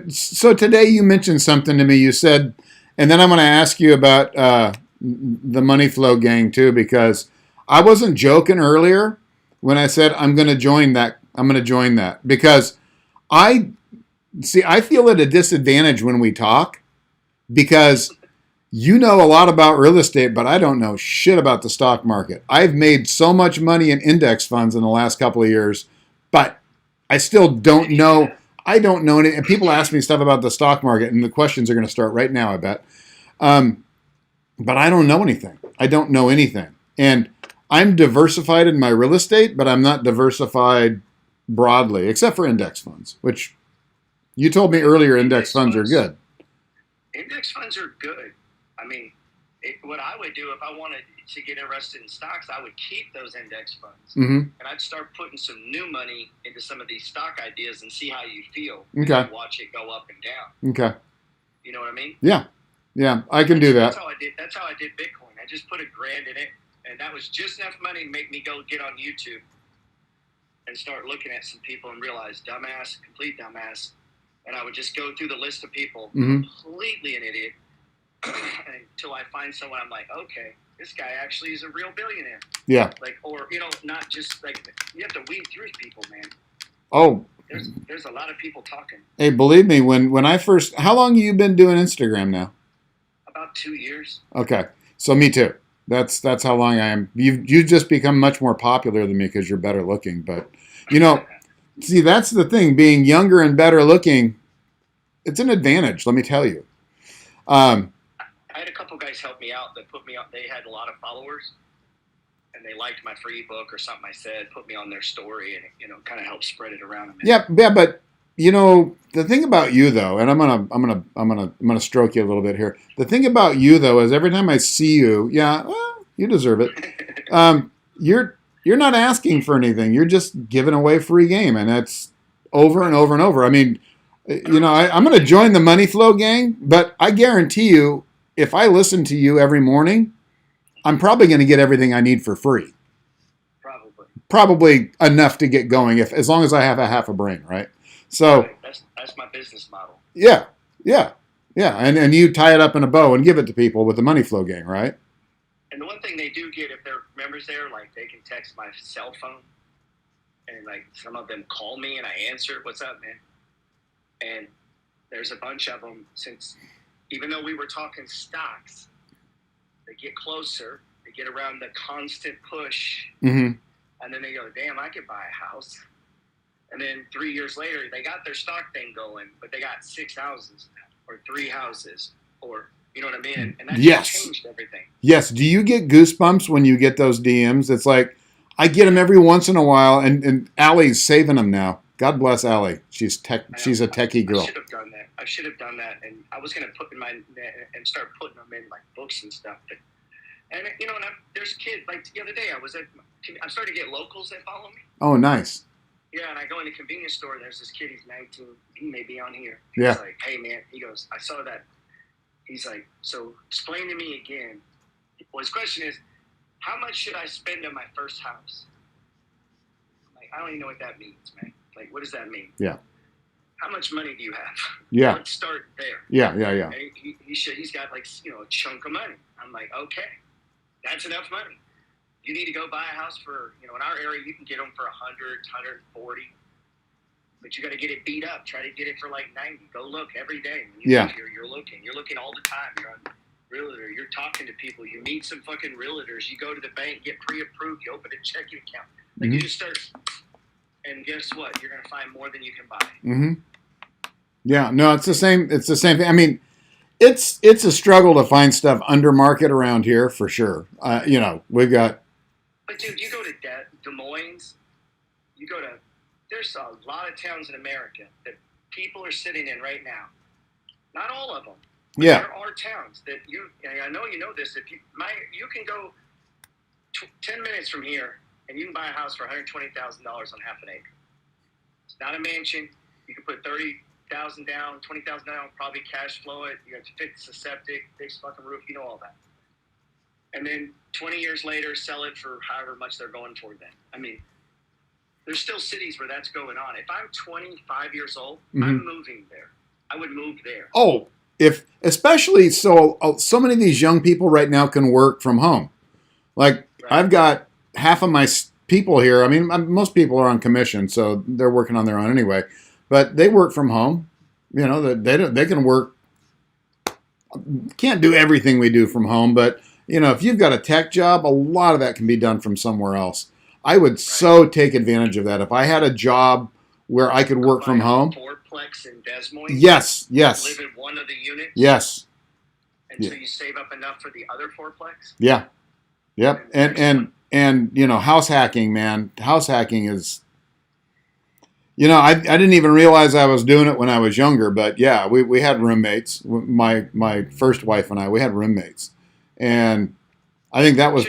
So today you mentioned something to me. You said, and then I'm going to ask you about the money flow gang too, because I wasn't joking earlier when I said I'm going to join that. I'm going to join that because I feel at a disadvantage when we talk because you know a lot about real estate, but I don't know shit about the stock market. I've made so much money in index funds in the last couple of years, but I still don't know. I don't know any. And people ask me stuff about the stock market, and the questions are going to start right now, I bet. But I don't know anything. I don't know anything. And I'm diversified in my real estate, but I'm not diversified broadly, except for index funds, which you told me earlier index funds are good. Index funds are good. I mean, what I would do if I wanted to get interested in stocks, I would keep those index funds. Mm-hmm. And I'd start putting some new money into some of these stock ideas and see how you feel. Okay. And watch it go up and down. Okay. You know what I mean? Yeah. Yeah, I can do that. That's how I did Bitcoin. I just put $1,000 in it, and that was just enough money to make me go get on YouTube and start looking at some people and realize complete dumbass. And I would just go through the list of people, completely an idiot, until I find someone I'm like, okay, this guy actually is a real billionaire. Yeah. Like, or, not just like, you have to weed through people, man. Oh. There's a lot of people talking. Hey, believe me, when I first, how long have you been doing Instagram now? About 2 years. Okay. So me too. That's how long I am. You've just become much more popular than me because you're better looking. But, see, that's the thing. Being younger and better looking, it's an advantage, let me tell you. I had a couple guys help me out that put me up. They had a lot of followers, and they liked my free book or something I said, put me on their story, and kind of helped spread it around. Yeah, but the thing about you though, and I'm gonna stroke you a little bit here. The thing about you though is every time I see you, you deserve it. You're not asking for anything. You're just giving away free game, and that's over and over and over. I mean, I'm going to join the money flow gang, but I guarantee you, if I listen to you every morning, I'm probably going to get everything I need for free. Probably enough to get going, as long as I have a half a brain, right? So that's my business model. Yeah, and you tie it up in a bow and give it to people with the money flow gang, right? And the one thing they do get, if they're members there, like they can text my cell phone, and like some of them call me and I answer, "What's up, man?" And there's a bunch of them, since even though we were talking stocks, they get closer, they get around the constant push, and then they go, "Damn, I could buy a house." And then 3 years later, they got their stock thing going, but they got 6 houses or 3 houses, or you know what I mean? And that changed everything. Yes. Do you get goosebumps when you get those DMs? It's like, I get them every once in a while, and Allie's saving them now. God bless Allie. She's a techie girl. I should have done that, and I was going to put in and start putting them in like books and stuff. And there's kids. Like the other day, I'm starting to get locals that follow me. Oh, nice. Yeah, and I go in the convenience store, and there's this kid. He's 19. He may be on here. Yeah. He's like, "Hey, man," he goes, "I saw that he's like, so explain to me again. Well, his question is, how much should I spend on my first house? I'm like, I don't even know what that means, man. Like, what does that mean? Yeah. How much money do you have? Yeah. Let's start there. Yeah. And he's got like, a chunk of money. I'm like, okay, that's enough money. You need to go buy a house for, in our area, you can get them for 100, 140. But you got to get it beat up. Try to get it for like 90. Go look every day. When you live here, you're looking. You're looking all the time. You're on realtor. You're talking to people. You meet some fucking realtors. You go to the bank, get pre-approved. You open a checking account. Like you just start. And guess what? You're gonna find more than you can buy. Mm-hmm. Yeah. No, it's the same. It's the same thing. I mean, it's a struggle to find stuff under market around here for sure. We've got. But dude, you go to Des Moines. You go to. There's a lot of towns in America that people are sitting in right now. Not all of them. Yeah. There are towns that and I know you know this. If you can go 10 minutes from here and you can buy a house for $120,000 on half an acre. It's not a mansion. You can put $30,000 down, $20,000 down, probably cash flow it. You have to fix the septic, fix the fucking roof. You know all that. And then 20 years later, sell it for however much they're going for then. I mean, there's still cities where that's going on. If I'm 25 years old, I'm moving there. I would move there. Oh, especially so many of these young people right now can work from home. Like I've got half of my people here. I mean, most people are on commission, so they're working on their own anyway. But they work from home. They can work. Can't do everything we do from home, but if you've got a tech job, a lot of that can be done from somewhere else. I would so take advantage of that. If I had a job where I could work from home. Fourplex in Des Moines. Yes. Live in one of the units. Yes. And so you save up enough for the other fourplex. Yeah. Yep. And house hacking, man. House hacking is. I didn't even realize I was doing it when I was younger, but yeah, we had roommates. My first wife and we had roommates, and I think that was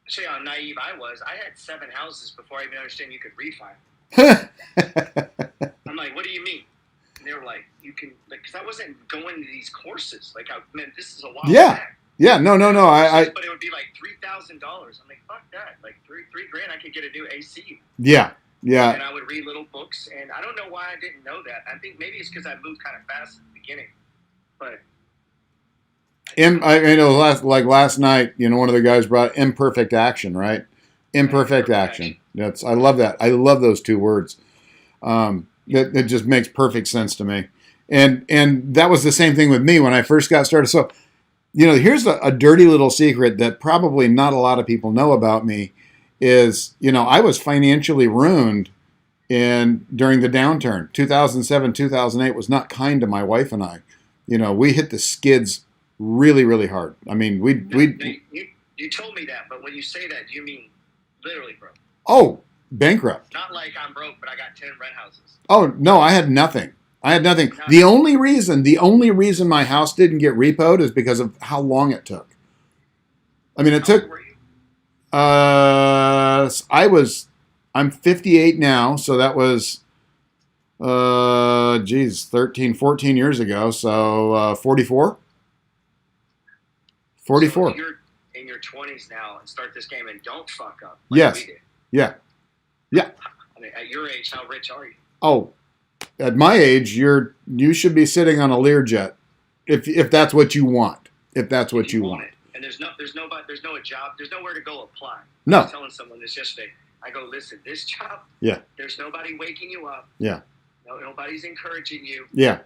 See how naive I was. I had 7 houses before I even understand you could refi. I'm like, what do you mean? And they were like, you can, because I wasn't going to these courses. Like, this is a while back. Yeah, no. But it would be like $3,000. I'm like, fuck that. Like $3,000, I could get a new AC. Yeah. And I would read little books, and I don't know why I didn't know that. I think maybe it's because I moved kind of fast at the beginning, but. I know last night, one of the guys brought imperfect action, right? Imperfect action. I love that. I love those 2 words. It just makes perfect sense to me. And that was the same thing with me when I first got started. So, here's a dirty little secret that probably not a lot of people know about me is, I was financially ruined during the downturn. 2007, 2008 was not kind to my wife and I. We hit the skids really, really hard. I mean, you told me that, but when you say that, do you mean literally broke? Oh, bankrupt. Not like I'm broke, but I got 10 rent houses. Oh no, I had nothing. The only reason my house didn't get repoed is because of how long it took. I mean, it took. I'm 58 now, so that was, 13, 14 years ago. So 44. 44. So you're in your 20s now and start this game and don't fuck up. Yes. We did. Yeah. I mean, at your age, how rich are you? Oh, at my age, you should be sitting on a Learjet, if that's what you want. If that's what you want. It. And there's no job. There's nowhere to go apply. No. I was telling someone this yesterday. I go, listen, this job. Yeah. There's nobody waking you up. Yeah. Nobody's encouraging you. Yeah.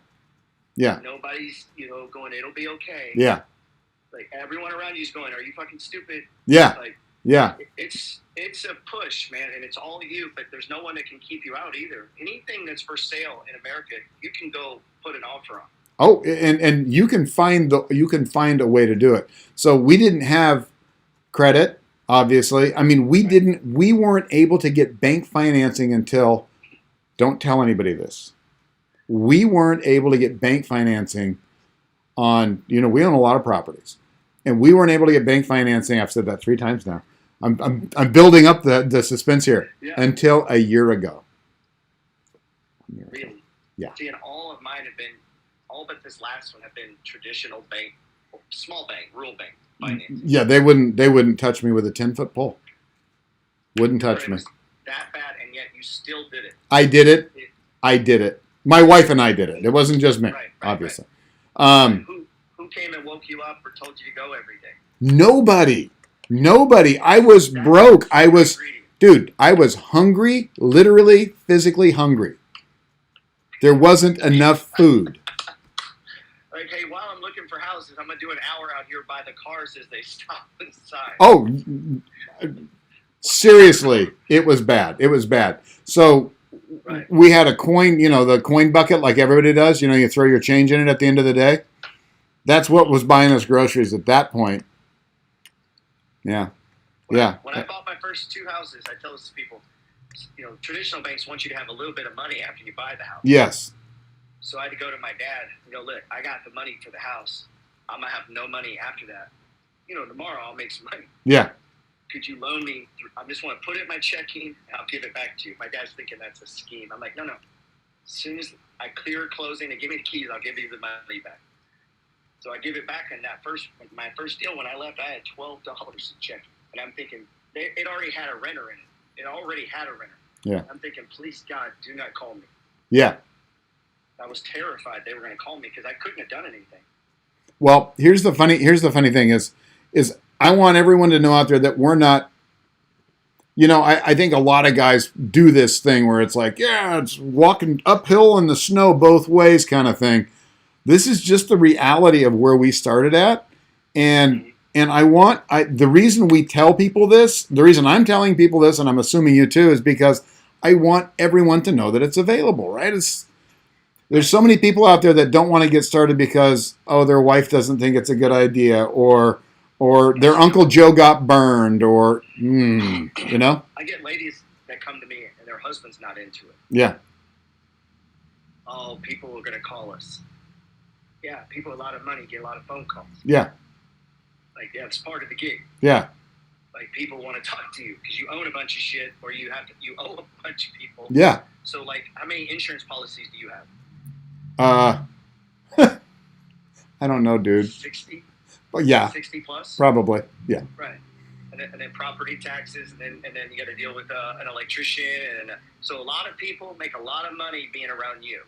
Nobody's, going, it'll be okay. Yeah. Like everyone around you is going, are you fucking stupid? Yeah. Like, yeah. It's a push, man, and it's all you, but there's no one that can keep you out either. Anything that's for sale in America, you can go put an offer on. Oh, and you can find a way to do it. So we didn't have credit, obviously. I mean, we weren't able to get bank financing until, don't tell anybody this. We weren't able to get bank financing on, we own a lot of properties. And we weren't able to get bank financing. I've said that 3 times now. I'm building up the suspense here until a year ago. Really? Yeah. See, and all of all but this last one have been traditional bank, small bank, rural bank finance. Yeah, they wouldn't touch me with a 10-foot pole. Wouldn't touch me. That bad, and yet you still did it. I did it. I did it. My wife and I did it. It wasn't just me, obviously. Right. Who came and woke you up or told you to go every day? Nobody. I was broke. I was hungry, literally, physically hungry. There wasn't enough food. Like, hey, while I'm looking for houses, I'm going to do an hour out here by the cars as they stop inside. Oh, seriously, it was bad. So we had a coin, the coin bucket like everybody does. You throw your change in it at the end of the day. That's what was buying us groceries at that point. Yeah. When I bought my first 2 houses, I tell this to people, traditional banks want you to have a little bit of money after you buy the house. Yes. So I had to go to my dad and go, look, I got the money for the house. I'm going to have no money after that. Tomorrow I'll make some money. Yeah. Could you loan me? I just want to put it in my checking and I'll give it back to you. My dad's thinking that's a scheme. I'm like, no. As soon as I clear closing and give me the keys, I'll give you the money back. So I give it back, and my first deal when I left, I had $12 in checking. And I'm thinking, it already had a renter in it. It already had a renter. Yeah. I'm thinking, please, God, do not call me. Yeah. I was terrified they were going to call me because I couldn't have done anything. Well, here's the funny thing is I want everyone to know out there that we're not, I think a lot of guys do this thing where it's like, yeah, it's walking uphill in the snow both ways kind of thing. This is just the reality of where we started at. And the reason we tell people this, the reason I'm telling people this, and I'm assuming you too, is because I want everyone to know that it's available, right? There's so many people out there that don't want to get started because, their wife doesn't think it's a good idea, or their Uncle Joe got burned, or, I get ladies that come to me and their husband's not into it. Yeah. Oh, people are going to call us. Yeah, people with a lot of money get a lot of phone calls. Yeah. Like, it's part of the gig. Yeah. Like, people want to talk to you because you own a bunch of shit, or you owe a bunch of people. Yeah. So, like, how many insurance policies do you have? I don't know, dude. 60? But yeah. 60 plus? Probably. Yeah. Right. And then property taxes, and then you got to deal with an electrician. So a lot of people make a lot of money being around you.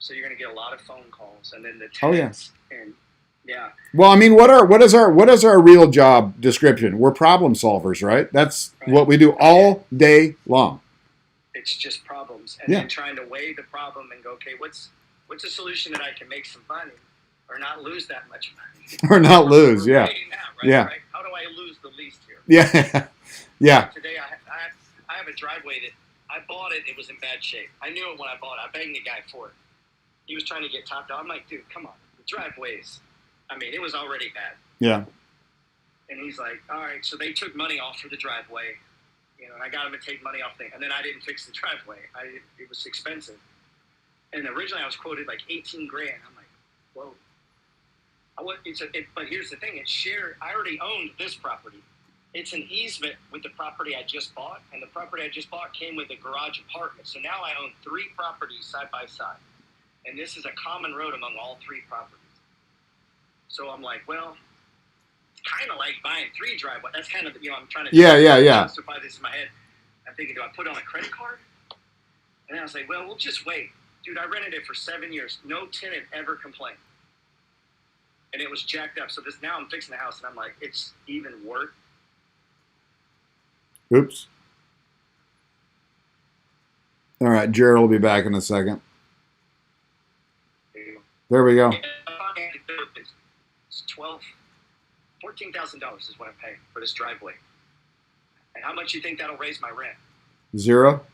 So you're going to get a lot of phone calls, and then the tenants. Oh, yeah. And yeah. Well, I mean, what is our real job description? We're problem solvers, right? That's what we do all day long. It's just problems, and then trying to weigh the problem and go, okay, what's a solution that I can make some money, or not lose that much money, or not lose, yeah, that, right? Yeah. Right? How do I lose the least here? Yeah, yeah. Today I have a driveway that I bought it. It was in bad shape. I knew it when I bought it. I begged the guy for it. He was trying to get topped out. I'm like, dude, come on, the driveways. I mean, it was already bad. Yeah. And he's like, all right. So they took money off for the driveway, and I got him to take money off thing. And then I didn't fix the driveway. It was expensive. And originally I was quoted like $18,000. I'm like, whoa. But here's the thing. It's shared. I already owned this property. It's an easement with the property I just bought. And the property I just bought came with a garage apartment. So now I own 3 properties side by side. And this is a common road among all 3 properties. So I'm like, well, it's kind of like buying 3 driveways. That's kind of, I'm trying to justify this in my head. I'm thinking, do I put it on a credit card? And then I was like, well, we'll just wait. Dude, I rented it for 7 years. No tenant ever complained. And it was jacked up. So now I'm fixing the house, and I'm like, it's even worth. Oops. All right, Gerald will be back in a second. There we go. It's $14,000 is what I'm paying for this driveway. And how much you think that'll raise my rent? 0.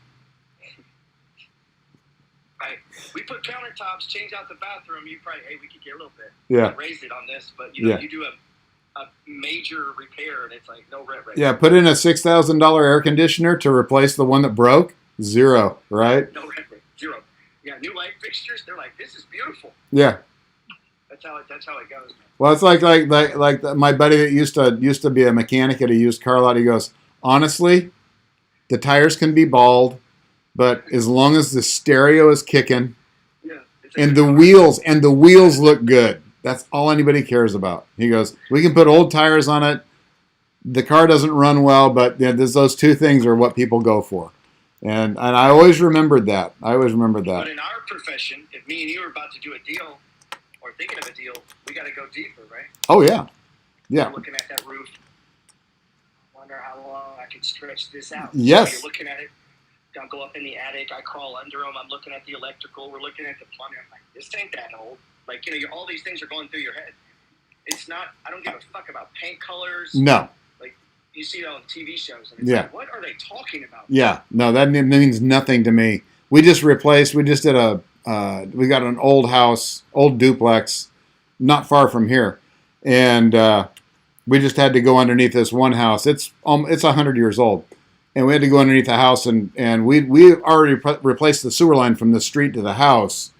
Right. We put countertops, change out the bathroom. You probably, we could get a little bit. Yeah. Raise it on this, but you do a major repair, and it's like no rent rate. Yeah, put in a $6,000 air conditioner to replace the one that broke. 0, right? No rent rate. 0. Yeah, new light fixtures. They're like, this is beautiful. Yeah. That's how it goes, man. Well, it's like my buddy that used to be a mechanic at a used car lot. He goes, honestly, the tires can be bald, but as long as the stereo is kicking, It's a And good car. the wheels look good. That's all anybody cares about. He goes, we can put old tires on it. The car doesn't run well, but those two things are what people go for. And I always remembered that. But in our profession, if me and you are about to do a deal or thinking of a deal, we got to go deeper, right? Oh yeah, yeah. You're looking at that roof. Wonder how long I can stretch this out. Yes. So you're looking at it. I'll go up in the attic. I crawl under them. I'm looking at the electrical. We're looking at the plumbing. I'm like, this ain't that old. Like, all these things are going through your head. It's not. I don't give a fuck about paint colors. No. Like, you see it on TV shows, and it's like, what are they talking about? Yeah. No, that means nothing to me. We just did we got an old house, old duplex, not far from here, and we just had to go underneath this one house. It's 100 years old, and we had to go underneath the house, and we already replaced the sewer line from the street to the house,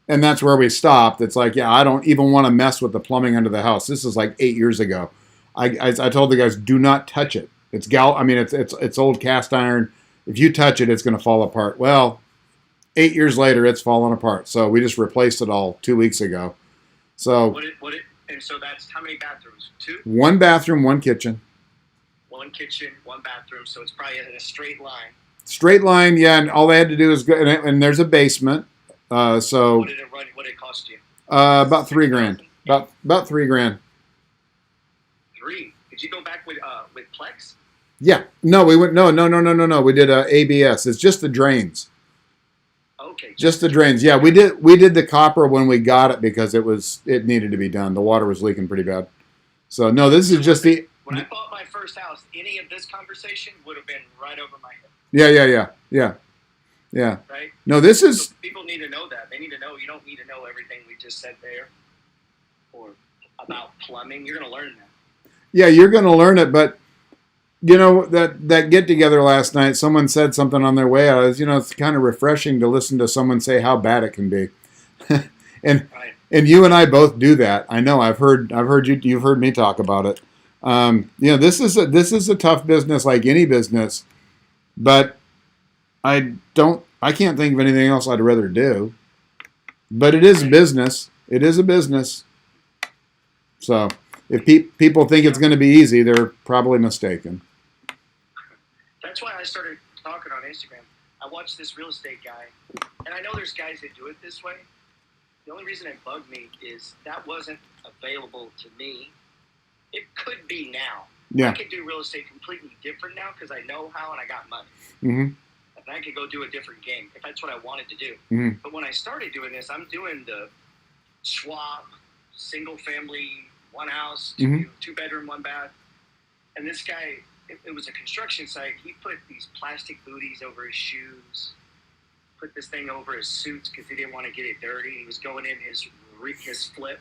and that's where we stopped. It's like, yeah, I don't even want to mess with the plumbing under the house. This is like 8 years ago. I told the guys, do not touch it. It's old cast iron. If you touch it, it's going to fall apart. Well, 8 years later, it's fallen apart. So we just replaced it all 2 weeks ago. So and so that's how many bathrooms? 2? 1 bathroom, 1 kitchen. 1 kitchen, 1 bathroom. So it's probably in a straight line. Straight line, yeah. And all they had to do is go, and there's a basement. So what did it run? What did it cost you? About $3,000. About $3,000. 3? Did you go back with Plex? Yeah. No, we went. No. We did ABS. It's just the drains. Okay. Just the drains. Yeah, we did the copper when we got it because it needed to be done. The water was leaking pretty bad. So no, this is just the. When I bought my first house, any of this conversation would have been right over my head. Yeah. Right. No, this is. So people need to know that. They need to know. You don't need to know everything we just said there, or about plumbing. You're going to learn that. Yeah, you're going to learn it, but that get together last night, someone said something on their way out. It's kind of refreshing to listen to someone say how bad it can be, and right. And you and I both do that. I know. I've heard you. You've heard me talk about it. This is a tough business, like any business, but I can't think of anything else I'd rather do. But it is a business. It is a business. So if people think it's going to be easy, they're probably mistaken. That's why I started talking on Instagram. I watched this real estate guy, and I know there's guys that do it this way. The only reason it bugged me is that wasn't available to me. It could be now. Yeah. I could do real estate completely different now because I know how and I got money. Mm-hmm. And I could go do a different game if that's what I wanted to do. Mm-hmm. But when I started doing this, I'm doing the swap, single family, 1 house, 2 bedroom, 1 bath. And this guy, it was a construction site. He put these plastic booties over his shoes, put this thing over his suits because he didn't want to get it dirty. He was going in his flip,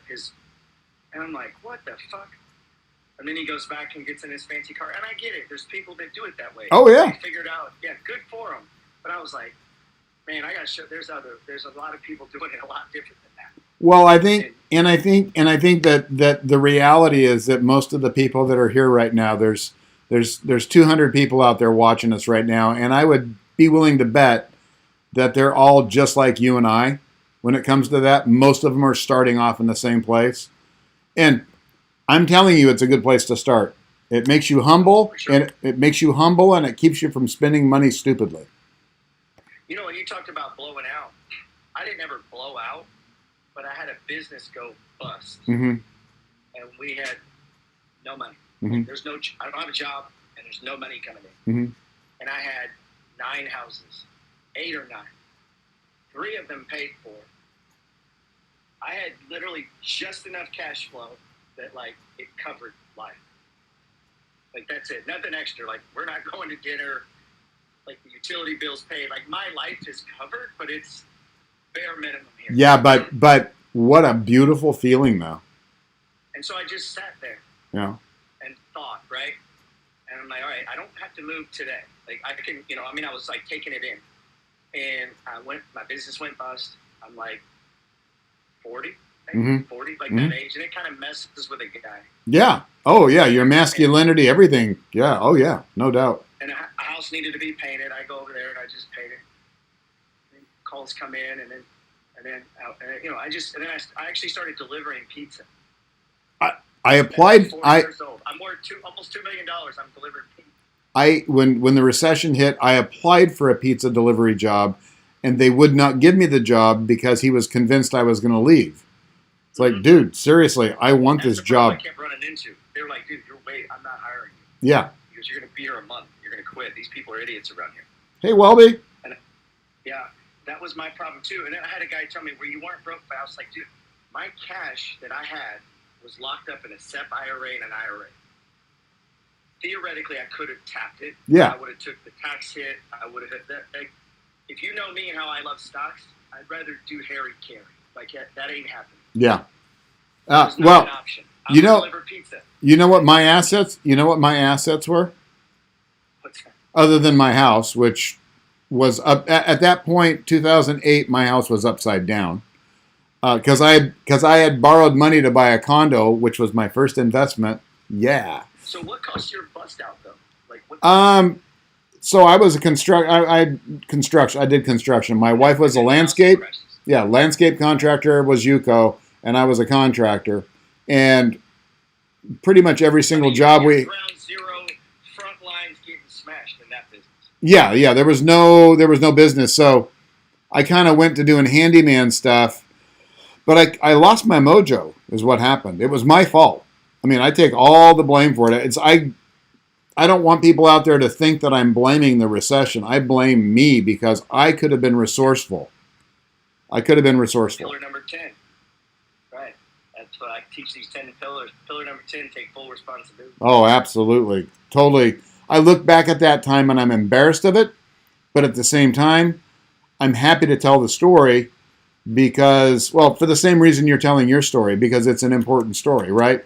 and I'm like, what the fuck? And then he goes back and gets in his fancy car. And I get it. There's people that do it that way. Oh, yeah. They figured out, yeah, good for them. But I was like, man, I got to show, there's a lot of people doing it a lot different than that. Well, I think that the reality is that most of the people that are here right now, there's 200 people out there watching us right now. And I would be willing to bet that they're all just like you and I. When it comes to that, most of them are starting off in the same place. And I'm telling you, it's a good place to start. It makes you humble, Sure. and it keeps you from spending money stupidly. When you talked about blowing out, I didn't ever blow out, but I had a business go bust, Mm-hmm. and we had no money. Mm-hmm. I don't have a job, and there's no money coming Mm-hmm. in. And I had 9 houses, 8 or 9. 3 of them paid for. I had literally just enough cash flow that, like, it covered life. Like, that's it. Nothing extra. Like, we're not going to dinner. Like, the utility bills paid. Like, my life is covered, but it's bare minimum here. Yeah, but what a beautiful feeling, though. And so I just sat there. Yeah. And thought, right? And I'm like, all right, I don't have to move today. Like, I can, I was, like, taking it in. And my business went bust. I'm, like, 40, Mm-hmm. 40, like Mm-hmm. that age. And it kind of messes with a guy. Yeah. Oh, yeah. Your masculinity, everything. Yeah. Oh, yeah. No doubt. And a house needed to be painted. I go over there and I just paint it. And calls come in, and then And then, I actually started delivering pizza. I applied. 4 years old. I'm worth almost $2 million. I'm delivering pizza. When the recession hit, I applied for a pizza delivery job, and they would not give me the job because he was convinced I was going to leave. It's like, dude, seriously, I want this job. I kept running into. They were like, dude, I'm not hiring you. Yeah. Because you're going to be here a month. You're going to quit. These people are idiots around here. Hey, Welby. And yeah, that was my problem too. And then I had a guy tell me, well, you weren't broke, but I was like, dude, my cash that I had was locked up in a SEP IRA and an IRA. Theoretically, I could have tapped it. Yeah. I would have took the tax hit. I would have hit that. If you know me and how I love stocks, I'd rather do Harry carry. Like that ain't happening. Yeah. Well, an option. Deliver pizza. You know what my assets? You know what my assets were? What's that? Other than my house, which was up at that point, 2008, my house was upside down. Because I had borrowed money to buy a condo, which was my first investment. Yeah. So what cost your bust out though? Like what? So I was I did construction. My wife was a landscape. Yeah, landscape contractor was Yuko, and I was a contractor. And pretty much every single job ground zero, front lines getting smashed in that business. Yeah. There was no business. So I kind of went to doing handyman stuff. But I lost my mojo is what happened. It was my fault. I mean, I take all the blame for it. I don't want people out there to think that I'm blaming the recession. I blame me because I could have been resourceful. Pillar number 10. Right. That's what I teach these 10 pillars. Pillar number 10, take full responsibility. Oh, absolutely. Totally. I look back at that time and I'm embarrassed of it. But at the same time, I'm happy to tell the story. Because, well, for the same reason you're telling your story, because it's an important story, right?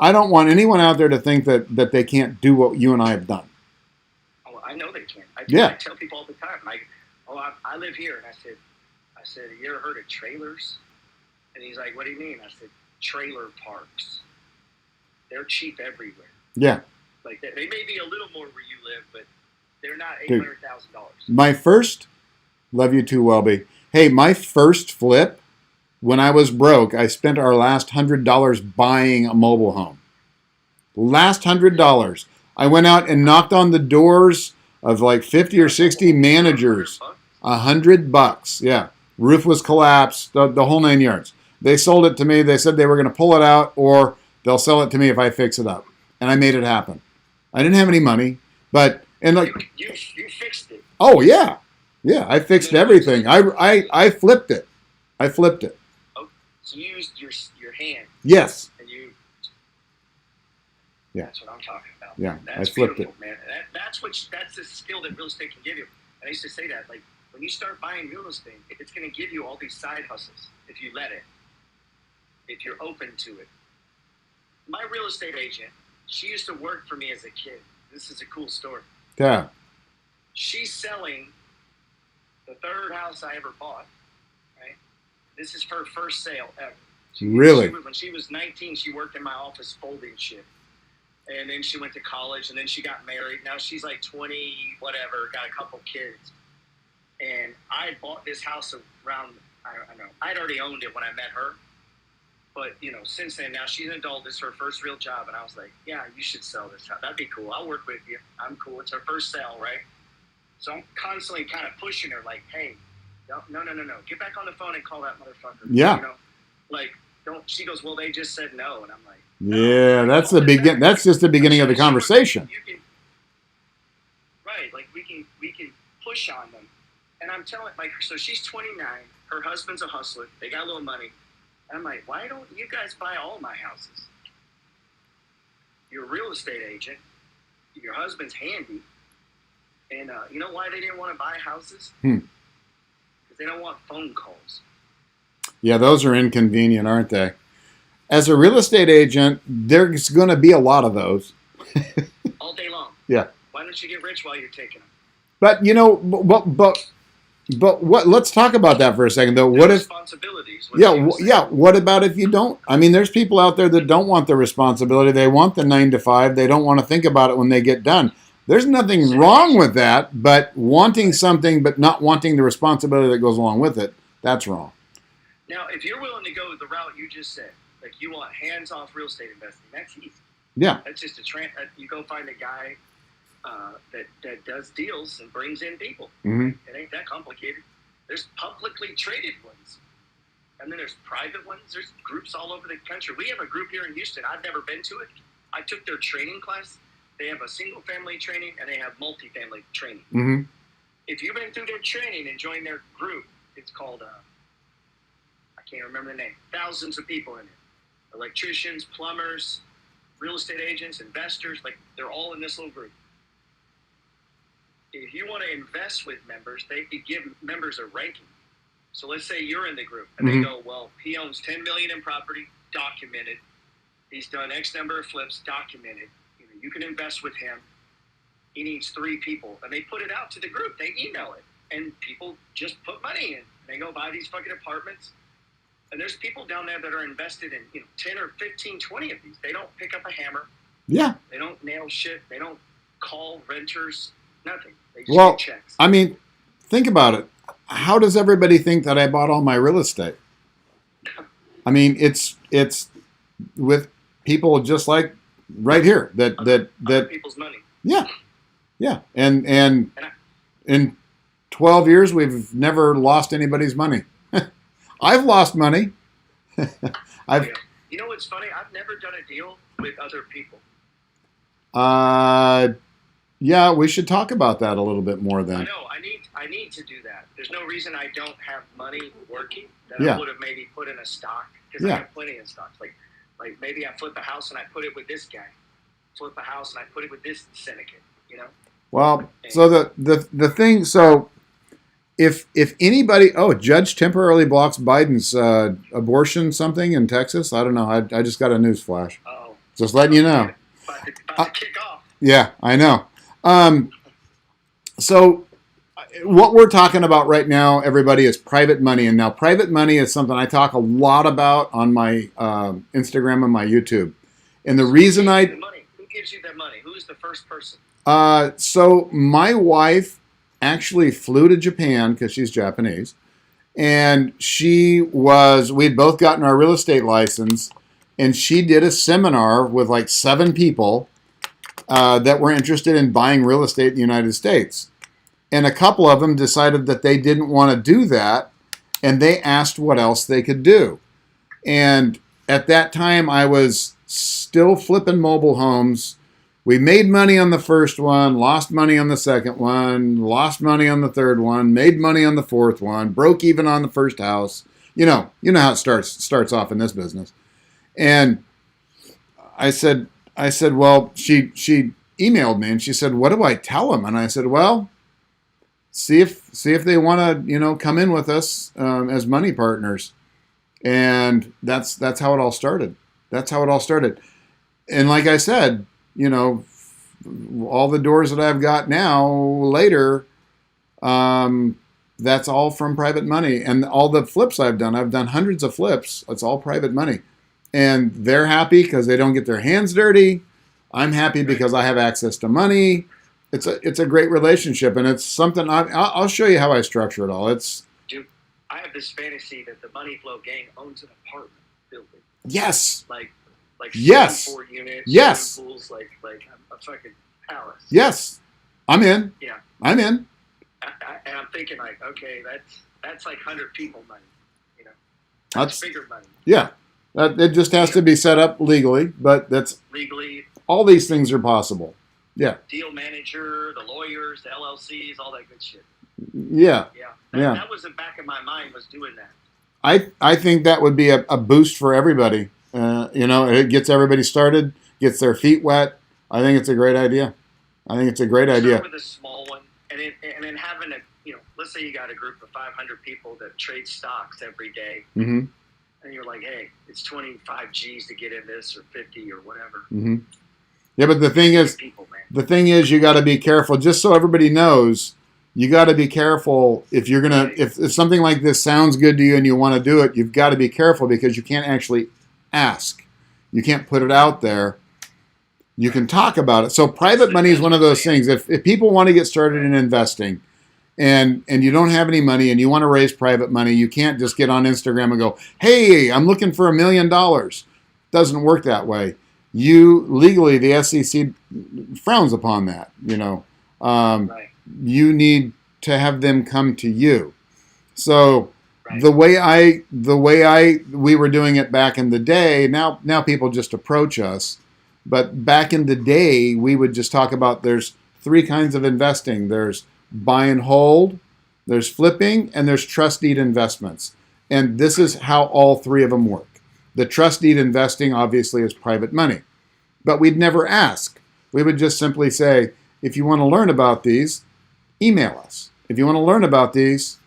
I don't want anyone out there to think that they can't do what you and I have done. Oh, I know they can. I tell people all the time, like, I live here. And I said, you ever heard of trailers? And he's like, what do you mean? I said, trailer parks. They're cheap everywhere. Yeah. Like, they may be a little more where you live, but they're not $800,000. My first, love you too, Welby. Hey, my first flip, when I was broke, I spent our last $100 buying a mobile home. Last $100. I went out and knocked on the doors of like 50 or 60 managers. $100. Yeah. Roof was collapsed, the whole 9 yards. They sold it to me. They said they were going to pull it out or they'll sell it to me if I fix it up. And I made it happen. I didn't have any money, but you fixed it. Oh, yeah. Yeah, I fixed everything. I flipped it. I flipped it. Oh, so you used your hand. Yes. And you. Yeah. That's what I'm talking about. Yeah, that's I flipped beautiful, man. That's the skill that real estate can give you. And I used to say that, like, when you start buying real estate, it's going to give you all these side hustles if you let it, if you're open to it. My real estate agent, she used to work for me as a kid. This is a cool story. Yeah. She's selling the third house I ever bought, right? This is her first sale ever. Really? When she was 19, she worked in my office folding shit. And then she went to college, and then she got married. Now she's like 20, whatever, got a couple kids. And I bought this house around, I don't know, I'd already owned it when I met her. But, since then, now she's an adult. This is her first real job. And I was like, yeah, you should sell this house. That'd be cool. I'll work with you. I'm cool. It's her first sale, right? So I'm constantly kind of pushing her, like, hey, no. Get back on the phone and call that motherfucker. Yeah. Don't. She goes, well, they just said no. And I'm like, yeah, that's the begin. That's just the beginning of the conversation. Right. Like, we can push on them. And I'm telling, like, so she's 29. Her husband's a hustler. They got a little money. And I'm like, why don't you guys buy all my houses? You're a real estate agent. Your husband's handy. And you know why they didn't want to buy houses? Because they don't want phone calls. Yeah, those are inconvenient, aren't they? As a real estate agent, there's going to be a lot of those. All day long. Yeah. Why don't you get rich while you're taking them? But, but what? Let's talk about that for a second, though. What if? Responsibilities. What about if you don't? I mean, there's people out there that don't want the responsibility. They want the 9 to 5. They don't want to think about it when they get done. There's nothing wrong with that, but wanting something but not wanting the responsibility that goes along with it, that's wrong. Now, if you're willing to go the route you just said, like you want hands-off real estate investing, that's easy. Yeah. That's just you go find a guy that does deals and brings in people. Mm-hmm. It ain't that complicated. There's publicly traded ones, and then there's private ones. There's groups all over the country. We have a group here in Houston. I've never been to it. I took their training class. They have a single-family training, and they have multi-family training. Mm-hmm. If you've been through their training and joined their group, it's called, I can't remember the name, thousands of people in it. Electricians, plumbers, real estate agents, investors, like they're all in this little group. If you want to invest with members, they could give members a ranking. So let's say you're in the group, and they go, well, he owns $10 million in property, documented. He's done X number of flips, documented. You can invest with him. He needs 3 people, and they put it out to the group. They email it, and people just put money in. They go buy these fucking apartments, and there's people down there that are invested in 10 or 15, 20 of these. They don't pick up a hammer. Yeah. They don't nail shit. They don't call renters. Nothing. They just Well, get checks. I mean, think about it. How does everybody think that I bought all my real estate? I mean, it's with people just like right here Other people's money. Yeah. And in 12 years we've never lost anybody's money. I've lost money. You know what's funny? I've never done a deal with other people. Yeah, we should talk about that a little bit more then. I know. I need to do that. There's no reason I don't have money working that Yeah. I would have maybe put in a stock, because I have plenty of stocks. Like maybe I flip a house and I put it with this guy. Flip a house and I put it with this syndicate. Well, so the thing, so if anybody, judge temporarily blocks Biden's abortion something in Texas. I don't know. I just got a news flash. Uh-oh. Just letting you know. About to kick off. Yeah, I know. So what we're talking about right now, everybody, is private money. And now private money is something I talk a lot about on my Instagram and my YouTube. And the reason Who gives you that money? Who's the first person? So my wife actually flew to Japan because she's Japanese. And we'd both gotten our real estate license. And she did a seminar with like 7 people that were interested in buying real estate in the United States. And a couple of them decided that they didn't want to do that, and they asked what else they could do. And at that time, I was still flipping mobile homes. We made money on the first one, lost money on the second one, lost money on the third one, made money on the fourth one, broke even on the first house. You know how it starts off in this business. And I said, well, she emailed me and she said, what do I tell them? And I said, well, see if they want to, come in with us as money partners. And that's how it all started. And like I said, all the doors that I've got now later, that's all from private money. And all the flips I've done hundreds of flips. It's all private money. And they're happy because they don't get their hands dirty. I'm happy because I have access to money. It's a great relationship, and it's something I'll show you how I structure it all. Dude, I have this fantasy that the Money Flow gang owns an apartment building. Yes. Like yes. 4 units. Yes. Pools, like a fucking palace. Yes. I'm in. Yeah. I'm in. And I'm thinking like, okay, that's like 100 people money. That's bigger money. Yeah. It just has to be set up legally, but that's legally. All these things are possible. Yeah. Deal manager, the lawyers, the LLCs, all that good shit. Yeah. Yeah. That was the back of my mind, was doing that. I think that would be a boost for everybody. It gets everybody started, gets their feet wet. I think it's a great idea. Start with a small one, and then having let's say you got a group of 500 people that trade stocks every day. Mm-hmm. And you're like, hey, it's 25 G's to get in this, or 50 or whatever. Mm-hmm. Yeah, but the thing is, you got to be careful. Just so everybody knows, you got to be careful if you're gonna if something like this sounds good to you and you want to do it. You've got to be careful because you can't actually ask. You can't put it out there. You can talk about it. So private money is one of those things. If people want to get started in investing, and you don't have any money and you want to raise private money, you can't just get on Instagram and go, hey, I'm looking for $1 million. Doesn't work that way. You legally, the SEC frowns upon that. Right. You need to have them come to you. So Right. the way we were doing it back in the day, now people just approach us. But back in the day, we would just talk about there's 3 kinds of investing. There's buy and hold, there's flipping, and there's trust deed investments. And this is how all 3 of them work. The trust deed investing obviously is private money. But we'd never ask. We would just simply say, if you want to learn about these, email us. If you want to learn about these,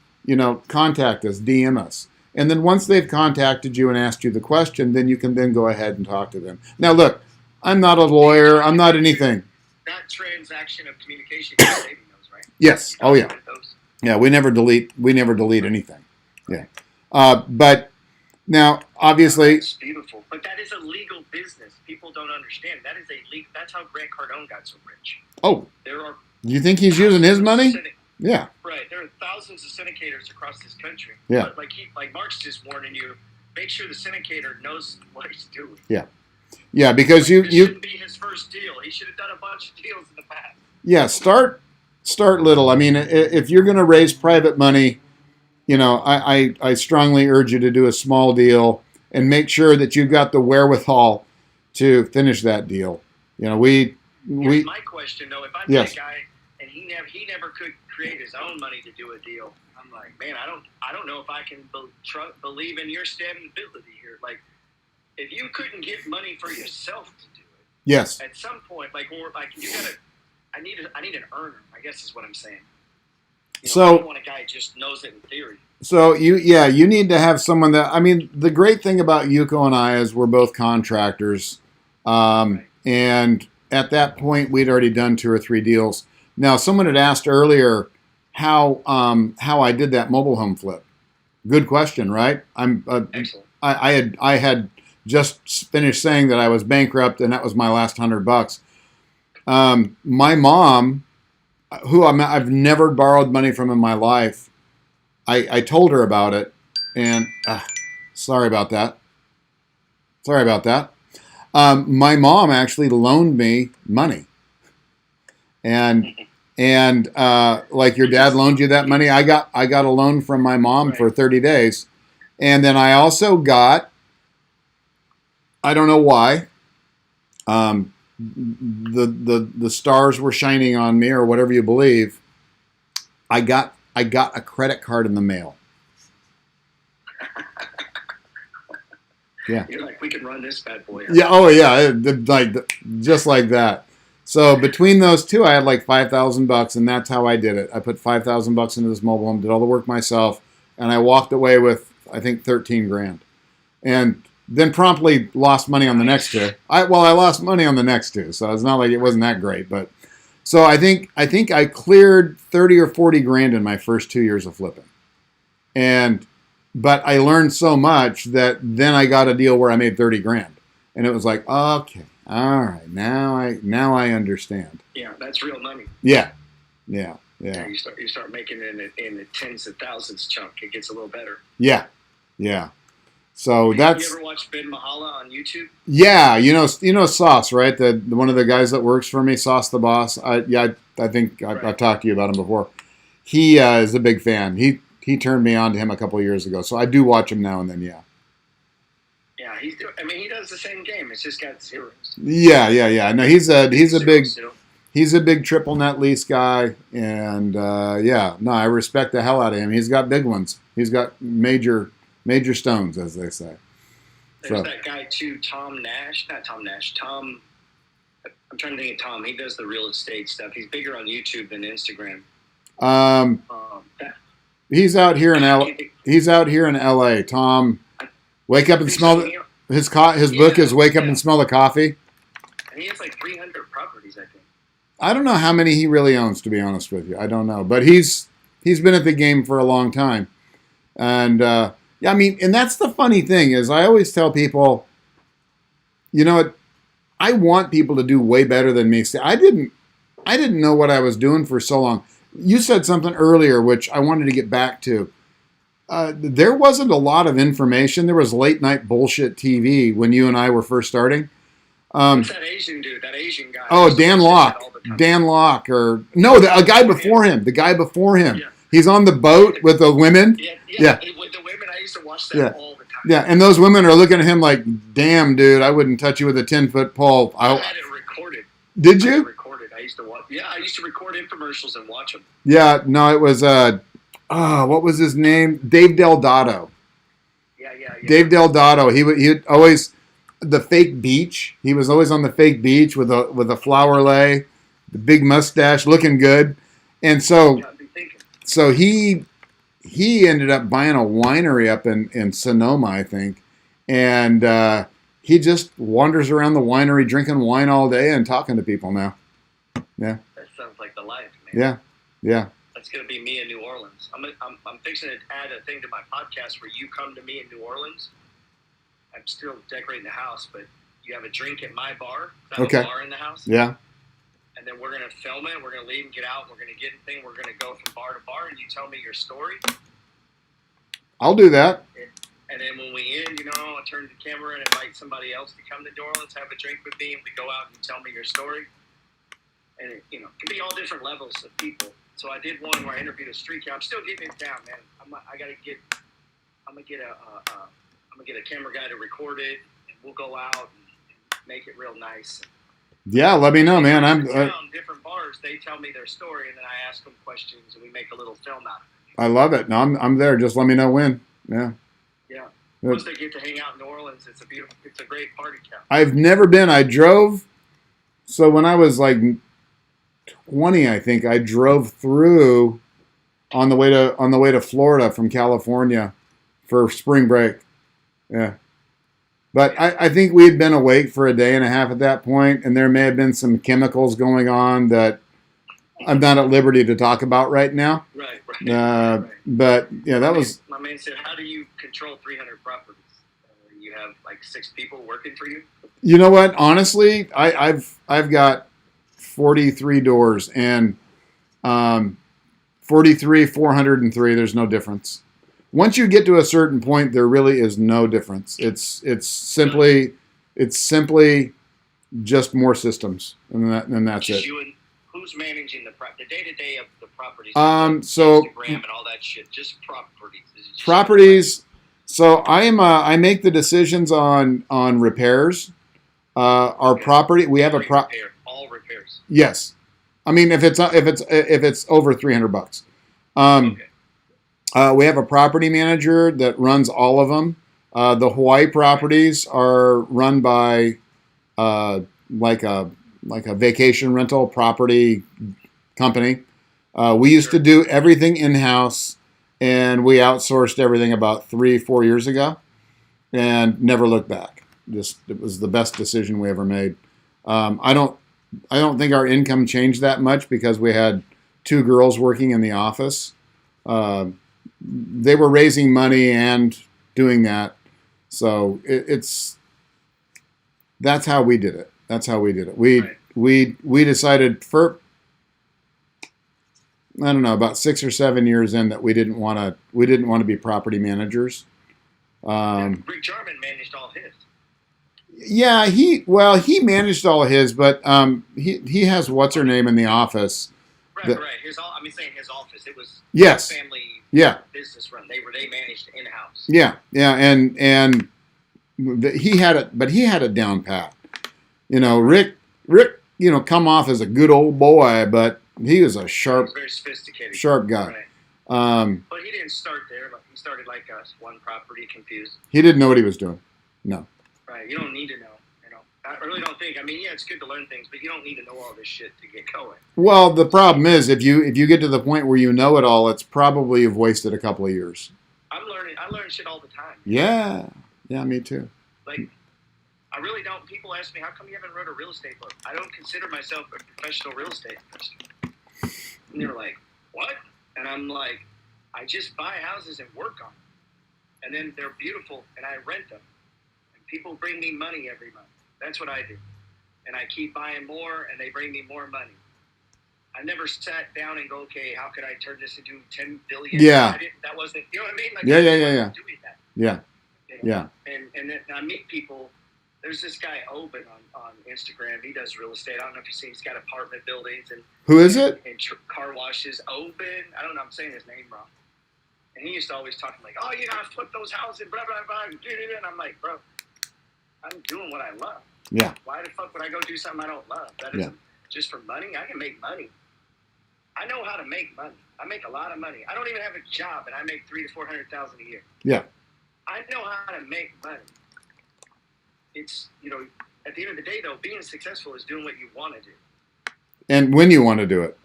contact us, DM us. And then once they've contacted you and asked you the question, then you can then go ahead and talk to them. Now, look, I'm not a lawyer. I'm not anything. That transaction of communication, you're saving those, right? Yes. Oh, yeah. Yeah, we never delete anything. Yeah. But now, obviously... It's beautiful. But that is a legal business. People don't understand. That is that's how Grant Cardone got so rich. Oh. There are... You think he's using his money? Yeah. Right. There are thousands of syndicators across this country. Yeah. But like Mark's just warning you, make sure the syndicator knows what he's doing. Yeah. Yeah, because this shouldn't be his first deal. He should have done a bunch of deals in the past. Yeah, start little. I mean, if you're going to raise private money, I strongly urge you to do a small deal and make sure that you've got the wherewithal to finish that deal. Here's my question though: if I'm yes. that guy and he never could create his own money to do a deal, I'm like, man, I don't know if I can believe in your stability here. Like, if you couldn't get money for yourself to do it, yes, at some point, I need an earner, I guess is what I'm saying. So I don't want a guy who just knows it in theory. So you need to have someone that, I mean, the great thing about Yuko and I is we're both contractors. Right. And at that point we'd already done 2 or 3 deals. Now, someone had asked earlier how I did that mobile home flip. Good question, right? Excellent. I had just finished saying that I was bankrupt and that was my last $100. My mom, who I've never borrowed money from in my life, I told her about it, and sorry about that. My mom actually loaned me money, and like your dad loaned you that money, I got a loan from my mom for 30 days, and then I also got, I don't know why, the stars were shining on me or whatever you believe. I got a credit card in the mail. Yeah. You're like, we can run this bad boy. Yeah. Oh yeah. Just like that. So between those 2, I had like $5,000, and that's how I did it. I put $5,000 into this mobile home, did all the work myself, and I walked away with, I think, 13 grand, and then promptly lost money on the next 2. I lost money on the next 2, so it's not like it wasn't that great, but so I think I cleared 30 or 40 grand in my first 2 years of flipping, but I learned so much that then I got a deal where I made 30 grand, and it was like, okay, all right, now I understand. Yeah, that's real money. Yeah. You start making it in the tens of thousands chunk. It gets a little better. Yeah. So that's. You ever watch Ben Mahala on YouTube? Yeah, you know Sauce, right? The one of the guys that works for me, Sauce the boss. I think I've talked to you about him before. He is a big fan. He turned me on to him a couple of years ago, so I do watch him now and then. Yeah. Yeah, he does the same game. It's just got zeros. Yeah. No, he's a big triple net lease guy, and I respect the hell out of him. He's got big ones. He's got major stones, as they say. There's that guy too, Tom Nash. Not Tom Nash. Tom. I'm trying to think of Tom. He does the real estate stuff. He's bigger on YouTube than Instagram. He's out here in L.A. Tom, wake up and smell his book is Wake Up and Smell the Coffee. And he has like 300 properties, I think. I don't know how many he really owns, to be honest with you. I don't know, but he's been at the game for a long time, and and that's the funny thing is I always tell people, I want people to do way better than me. See, I didn't know what I was doing for so long. you said something earlier, which I wanted to get back to. There wasn't a lot of information. There was late night bullshit TV when you and I were first starting. What's that Asian dude? That Asian guy? I Oh, used to Dan watch that Locke. shit all the time. Dan Locke, or no, a guy before him. The guy before him. Yeah. He's on the boat with the women. Yeah. With the women, I used to watch that all the time. Yeah, and those women are looking at him like, "Damn, dude, I wouldn't touch you with a 10-foot pole." I had it recorded. Did you? I had it recorded. I used to watch. Yeah, I used to record infomercials and watch them. Yeah, no, it was what was his name? Dave Delgado. Yeah. Dave Delgado. He would always the fake beach. He was always on the fake beach with a flower lei, the big mustache, looking good, and so he ended up buying a winery up in Sonoma, I think, and he just wanders around the winery drinking wine all day and talking to people now. Yeah. That sounds like the life, man. Yeah. That's gonna be me in New Orleans. I'm fixing to add a thing to my podcast where you come to me in New Orleans. I'm still decorating the house, but you have a drink at my bar. I have a bar in the house. Yeah. And then we're gonna film it. We're gonna leave and get out. And we're gonna get a thing. We're gonna go from bar to bar, and you tell me your story. I'll do that. And then when we end, I'll turn the camera and invite somebody else to come to New Orleans, have a drink with me, and we go out and you tell me your story. And it can be all different levels of people. So I did one where I interviewed a street cat. I'm still getting it down, man. I'm gonna get a camera guy to record it, and we'll go out and make it real nice. Yeah, let me know, man. I'm different bars. They tell me their story, and then I ask them questions, and we make a little film out of it. I love it. No, I'm there. Just let me know when. Yeah. Yeah. Once they get to hang out in New Orleans, it's a great party town. I've never been. I drove. So when I was like 20, I think I drove through on the way to Florida from California for spring break. Yeah. But I think we had been awake for a day and a half at that point, and there may have been some chemicals going on that I'm not at liberty to talk about right now. Right. But yeah, that was. My man said, "How do you control 300 properties? You have like 6 people working for you." You know what? Honestly, I've got 43 doors and 43, 403. There's no difference. Once you get to a certain point, there really is no difference. It's simply just more systems, and that's it. You and who's managing the day-to-day of the properties? So Instagram and all that shit, just properties. Properties. So I make the decisions on repairs. Our property, we have all repairs. Yes, I mean if it's over $300. We have a property manager that runs all of them. The Hawaii properties are run by like a vacation rental property company. We used to do everything in-house, and we outsourced everything about 3-4 years ago, and never looked back. It was the best decision we ever made. I don't think our income changed that much because we had 2 girls working in the office. They were raising money and doing that, so that's how we did it. We decided for I don't know about 6 or 7 years in that we didn't want to be property managers. Rick Jarman managed all his. Yeah, he managed all of his, but he has what's her name in the office. Right. His office. It was family business run. They managed in house. Yeah, and he had it, but he had it down pat. Rick, come off as a good old boy, but he was very sophisticated, sharp guy. Right. But he didn't start there. He started like us, one property, confused. He didn't know what he was doing. No. Right. You don't need to know. I really don't think. I mean, yeah, it's good to learn things, but you don't need to know all this shit to get going. Well, the problem is if you get to the point where you know it all, it's probably you've wasted a couple of years. I learn shit all the time. Yeah, me too. Like, I really don't. People ask me, how come you haven't wrote a real estate book? I don't consider myself a professional real estate investor. And they're like, what? And I'm like, I just buy houses and work on them. And then they're beautiful, and I rent them. And people bring me money every month. That's what I do. And I keep buying more, and they bring me more money. I never sat down and go, okay, how could I turn this into 10 billion? Yeah. That wasn't, you know what I mean? Like, Yeah, I yeah, wasn't yeah. doing that. Yeah. You know? Yeah. And then I meet people. There's this guy, Oben, on Instagram. He does real estate. I don't know if you've seen, he's got apartment buildings and Who is it? and car washes. Oben. I don't know, I'm saying his name wrong. And he used to always talk like, oh, you gotta flip those houses, blah, blah, blah. And I'm like, bro, I'm doing what I love. Yeah. Why the fuck would I go do something I don't love? That isn't just for money. I can make money. I know how to make money. I make a lot of money. I don't even have a job, and I make $300,000 to $400,000 a year. Yeah. I know how to make money. It's, you know, at the end of the day, though, being successful is doing what you want to do. And when you want to do it.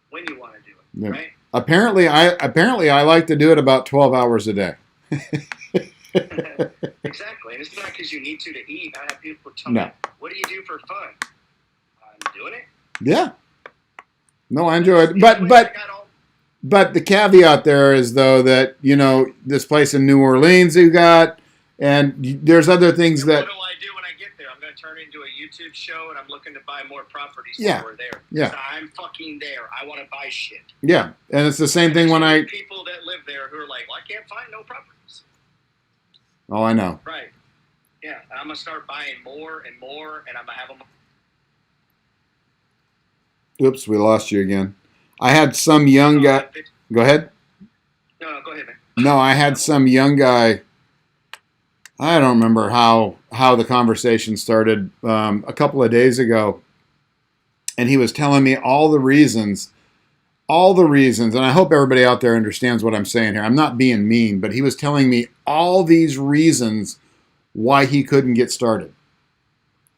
When you want to do it, Yeah. right? Apparently I like to do it about 12 hours a day. Exactly. And it's not because you need to eat. I have people tell me, what do you do for fun? I'm doing it. Yeah. No, I enjoy it. But the caveat there is, though, that, you know, this place in New Orleans you got, and there's other things that... What do I do when I get there? I'm going to turn it into a YouTube show, and I'm looking to buy more properties Yeah. while we're there. Yeah. So I'm fucking there. I want to buy shit. Yeah, and it's the same thing when I... People that live there who are like, well, I can't find no properties. Oh, I know. Right. Yeah, and I'm going to start buying more and more, and I'm going to have them... Oops, we lost you again. I had some young guy... Go ahead. No, go ahead, man. No, I had some young guy... I don't remember how the conversation started a couple of days ago. And he was telling me all the reasons, and I hope everybody out there understands what I'm saying here. I'm not being mean, but he was telling me all these reasons why he couldn't get started.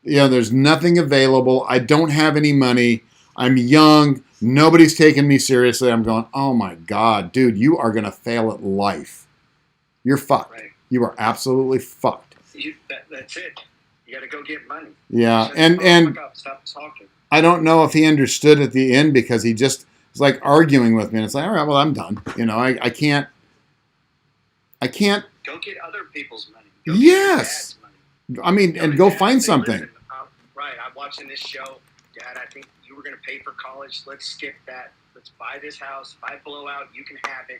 You know, there's nothing available. I don't have any money. I'm young. Nobody's taking me seriously. I'm going, oh my God, dude, you are going to fail at life. You're fucked. Right. You are absolutely fucked. That's it. You got to go get money. Yeah, and stop talking. I don't know if he understood at the end, because he just was like arguing with me, and it's like, all right, well, I'm done. You know, I can't. Go get other people's money. Go get Yes. your dad's money. I mean, and go find something. Listen, right, I'm watching this show. Dad, I think you were going to pay for college. Let's skip that. Let's buy this house. If I blow out, you can have it.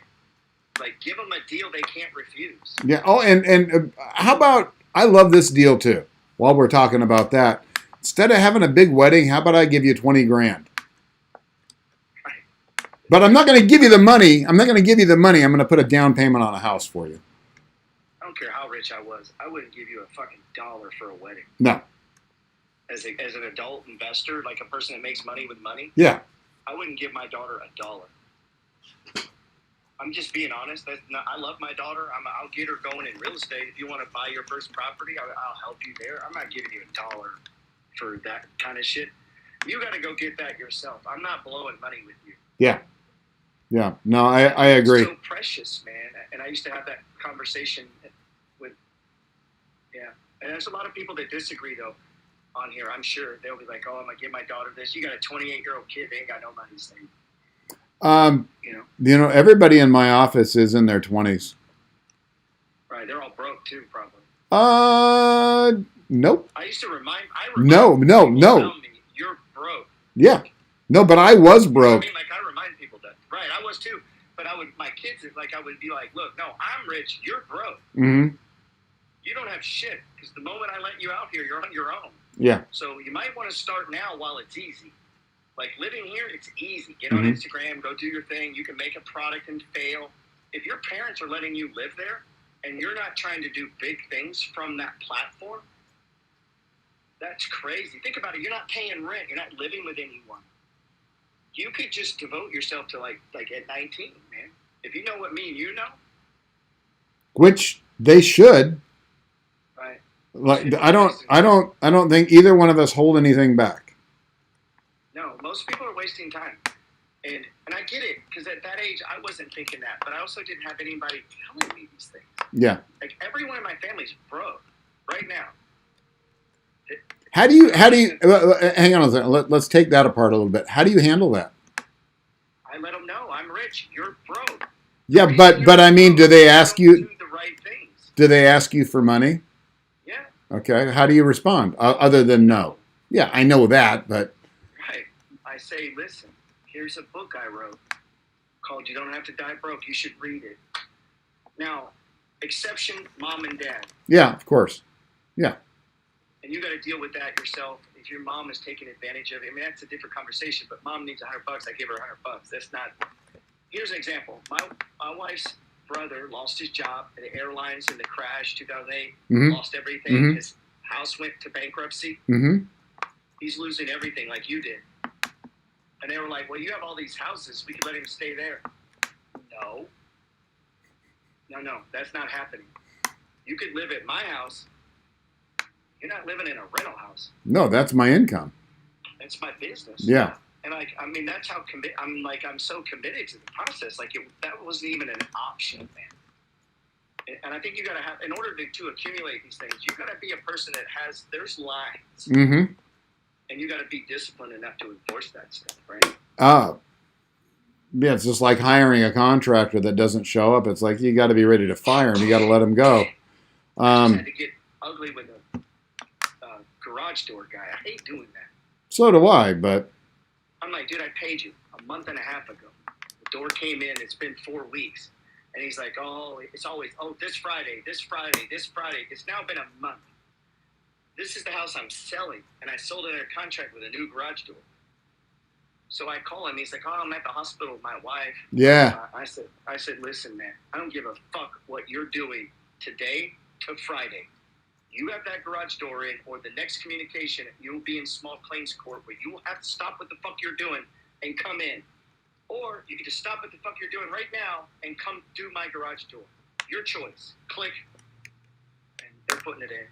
Like, give them a deal they can't refuse. Yeah. Oh, and how about, I love this deal too. While we're talking about that, instead of having a big wedding, how about I give you 20 grand? But I'm not going to give you the money. I'm going to put a down payment on a house for you. I don't care how rich I was. I wouldn't give you a fucking dollar for a wedding. No. As an adult investor, like a person that makes money with money, Yeah. I wouldn't give my daughter a dollar. I'm just being honest. I love my daughter. I'll get her going in real estate. If you want to buy your first property, I'll help you there. I'm not giving you a dollar for that kind of shit. You got to go get that yourself. I'm not blowing money with you. Yeah. Yeah. No, I agree. It's so precious, man. And I used to have that conversation with, yeah. And there's a lot of people that disagree, though, on here. I'm sure they'll be like, oh, I'm going to give my daughter this. You got a 28-year-old kid. They ain't got no money saved. You know, everybody in my office is in their 20s. Right, they're all broke too, probably. Nope. I used to remind. No. Tell me, you're broke. Yeah. No, but I was broke. I mean, like, I remind people that. Right, I was too. But my kids, like, I would be like, look, no, I'm rich. You're broke. Mm-hmm. You don't have shit. Because the moment I let you out here, you're on your own. Yeah. So you might want to start now while it's easy. Like, living here, it's easy. Get on Instagram, go do your thing. You can make a product and fail. If your parents are letting you live there and you're not trying to do big things from that platform, that's crazy. Think about it. You're not paying rent. You're not living with anyone. You could just devote yourself to, like at 19, man. If you know what me and you know. Which they should. Right. Like, I don't think either one of us hold anything back. No, most people are wasting time. And I get it, because at that age, I wasn't thinking that. But I also didn't have anybody telling me these things. Yeah. Like, everyone in my family's broke right now. How do you, hang on a second, let's take that apart a little bit. How do you handle that? I let them know, I'm rich, you're broke. Yeah, but I mean, do they ask you, do the right things? do they ask you for money? Yeah. Okay, how do you respond, other than no? Yeah, I know that, but... Right. I say, listen, Here's a book I wrote called You Don't Have to Die Broke. You should read it. Now, exception, mom and dad. Yeah, of course. Yeah. And you got to deal with that yourself. If your mom is taking advantage of it, I mean, that's a different conversation, but mom needs $100. I give her $100. That's not. Here's an example. My wife's brother lost his job at the airlines in the crash 2008, lost everything. Mm-hmm. His house went to bankruptcy. Mm-hmm. He's losing everything like you did. And they were like, well, you have all these houses. We could let him stay there. No, that's not happening. You could live at my house. You're not living in a rental house. No, that's my income. It's my business. Yeah. And that's how I'm so committed to the process. That wasn't even an option, man. And I think you got to have, in order to accumulate these things, you got to be a person that there's lines. Mm-hmm. And you got to be disciplined enough to enforce that stuff, right? Yeah, it's just like hiring a contractor that doesn't show up. It's like you got to be ready to fire him. You got to let him go. I just had to get ugly with a garage door guy. I hate doing that. So do I, but I'm like, dude, I paid you a month and a half ago. The door came in. It's been 4 weeks. And he's like, it's always, this Friday. It's now been a month. This is the house I'm selling. And I sold it under contract with a new garage door. So I call him. He's like, I'm at the hospital with my wife. yeah. I said, listen, man, I don't give a fuck what you're doing today to Friday. You have that garage door in, or the next communication, you'll be in small claims court where you will have to stop what the fuck you're doing and come in. Or you can just stop what the fuck you're doing right now and come do my garage door. Your choice. Click. And they're putting it in.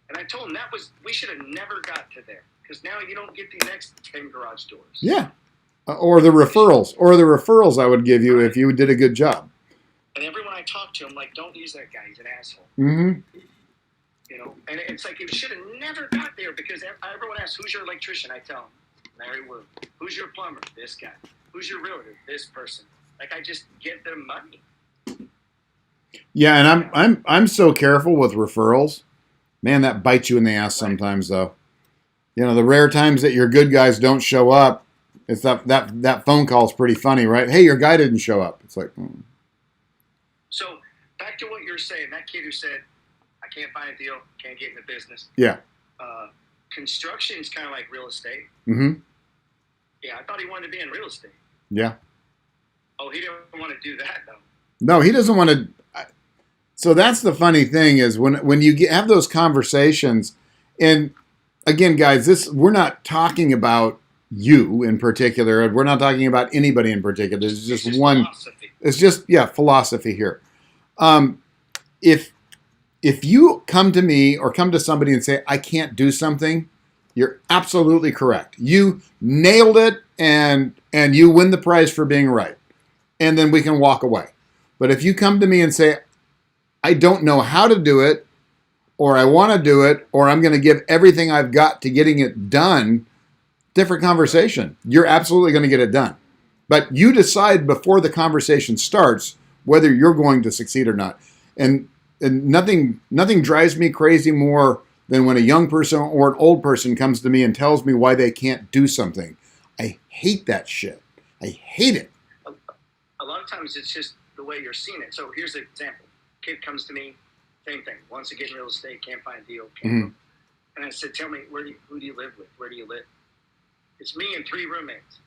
And I told him we should have never got to there. Because now you don't get the next 10 garage doors. Yeah. Or the referrals I would give you if you did a good job. And everyone I talk to, I'm like, don't use that guy. He's an asshole. Mm-hmm. And it's like, you should have never got there because everyone asks, who's your electrician? I tell them, Larry Wood. Who's your plumber? This guy. Who's your realtor? This person. Like, I just give them money. Yeah, and I'm so careful with referrals. Man, that bites you in the ass sometimes, though. The rare times that your good guys don't show up, it's that phone call is pretty funny, right? Hey, your guy didn't show up. It's like, So back to what you're saying, that kid who said, I can't find a deal, can't get in the business. Yeah. Construction is kind of like real estate. Mm-hmm. Yeah, I thought he wanted to be in real estate. Yeah. Oh, he didn't want to do that, though. No, he doesn't want to. So that's the funny thing is when you have those conversations, and again, guys, we're not talking about you in particular. We're not talking about anybody in particular. It's just one. Philosophy. It's just philosophy here. If you come to me or come to somebody and say I can't do something, you're absolutely correct. You nailed it, and you win the prize for being right, and then we can walk away. But if you come to me and say I don't know how to do it, or I want to do it, or I'm going to give everything I've got to getting it done, different conversation. You're absolutely going to get it done. But you decide before the conversation starts whether you're going to succeed or not. And nothing drives me crazy more than when a young person or an old person comes to me and tells me why they can't do something. I hate that shit. I hate it. A lot of times it's just the way you're seeing it. So here's an example. Kid comes to me, same thing. Wants to get in real estate, can't find a deal. And I said, tell me, who do you live with? Where do you live? It's me and 3 roommates.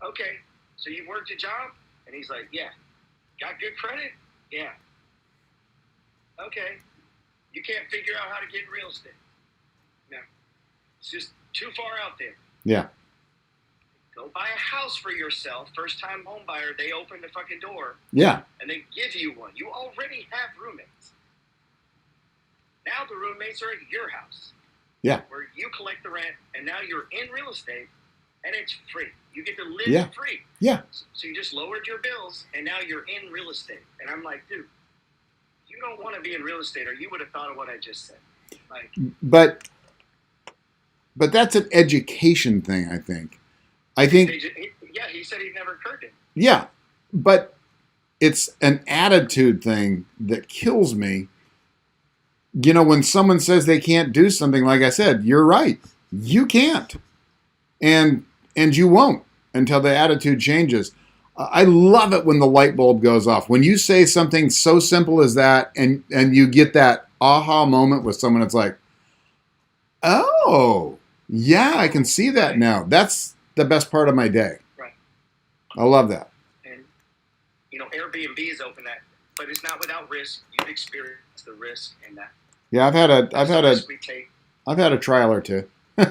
Okay, so you worked a job? And he's like, yeah. Got good credit? Yeah. Okay. You can't figure out how to get in real estate. No. It's just too far out there. Yeah. Go buy a house for yourself. First time home buyer, they open the fucking door. Yeah. And they give you one. You already have roommates. Now the roommates are at your house. Yeah. Where you collect the rent, and now you're in real estate, and it's free. You get to live free. Yeah. So you just lowered your bills, and now you're in real estate. And I'm like, dude, you don't want to be in real estate, or you would have thought of what I just said. Like, But that's an education thing, I think. he said he never occurred to him. Yeah, but it's an attitude thing that kills me. When someone says they can't do something, like I said, you're right. You can't. and you won't until the attitude changes. I love it when the light bulb goes off. When you say something so simple as that, and you get that aha moment with someone, it's like, oh, yeah, I can see that now. That's the best part of my day. Right. I love that. And, Airbnb is open that, but it's not without risk. You've experienced the risk in that. Yeah, I've had a trial or two. Yeah.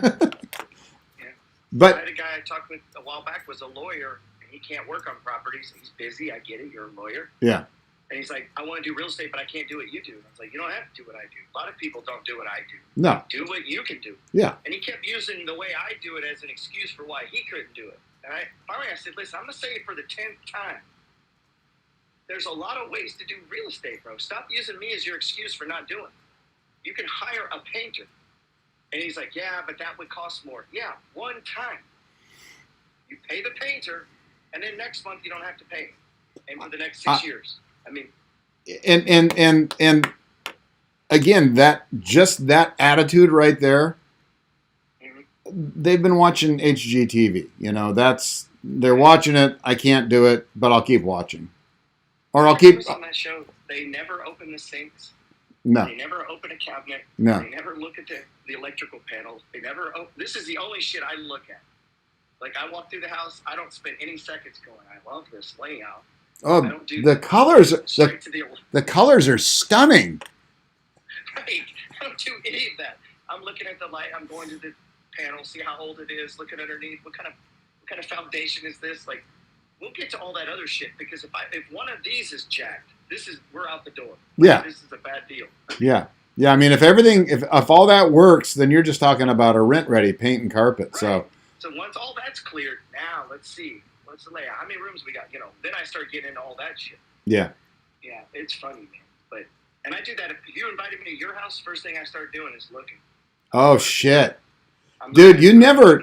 But I had a guy I talked with a while back was a lawyer, and he can't work on properties. He's busy. I get it. You're a lawyer. yeah, And he's like, I want to do real estate, but I can't do what you do. And I was like, you don't have to do what I do. A lot of people don't do what I do. no, Do what you can do. yeah, And he kept using the way I do it as an excuse for why he couldn't do it. And finally I said, listen, I'm going to say it for the 10th time. There's a lot of ways to do real estate, bro. Stop using me as your excuse for not doing it. You can hire a painter. And he's like, yeah, but that would cost more. Yeah, one time. You pay the painter, and then next month you don't have to pay him. And for the next 6 years. I mean, and again, that attitude right there. They've been watching HGTV. They're watching it. I can't do it, but I'll keep watching, or I'll keep. On that show, they never open the sinks. No. They never open a cabinet. No. They never look at the electrical panels. They never. This is the only shit I look at. Like, I walk through the house, I don't spend any seconds going, I love this layout. Oh, the colors! The colors are stunning. Right. I don't do any of that. I'm looking at the light. I'm going to the panel, see how old it is. Looking underneath. What kind of foundation is this? Like, we'll get to all that other shit because if one of these is jacked, we're out the door. Yeah. This is a bad deal. Yeah. Yeah. I mean, if all that works, then you're just talking about a rent-ready paint and carpet. Right. So once all that's cleared, now let's see. What's the layout? How many rooms we got? Then I start getting into all that shit. Yeah. Yeah, it's funny, man. And I do that. If you invited me to your house, first thing I start doing is looking. Oh shit, dude! You never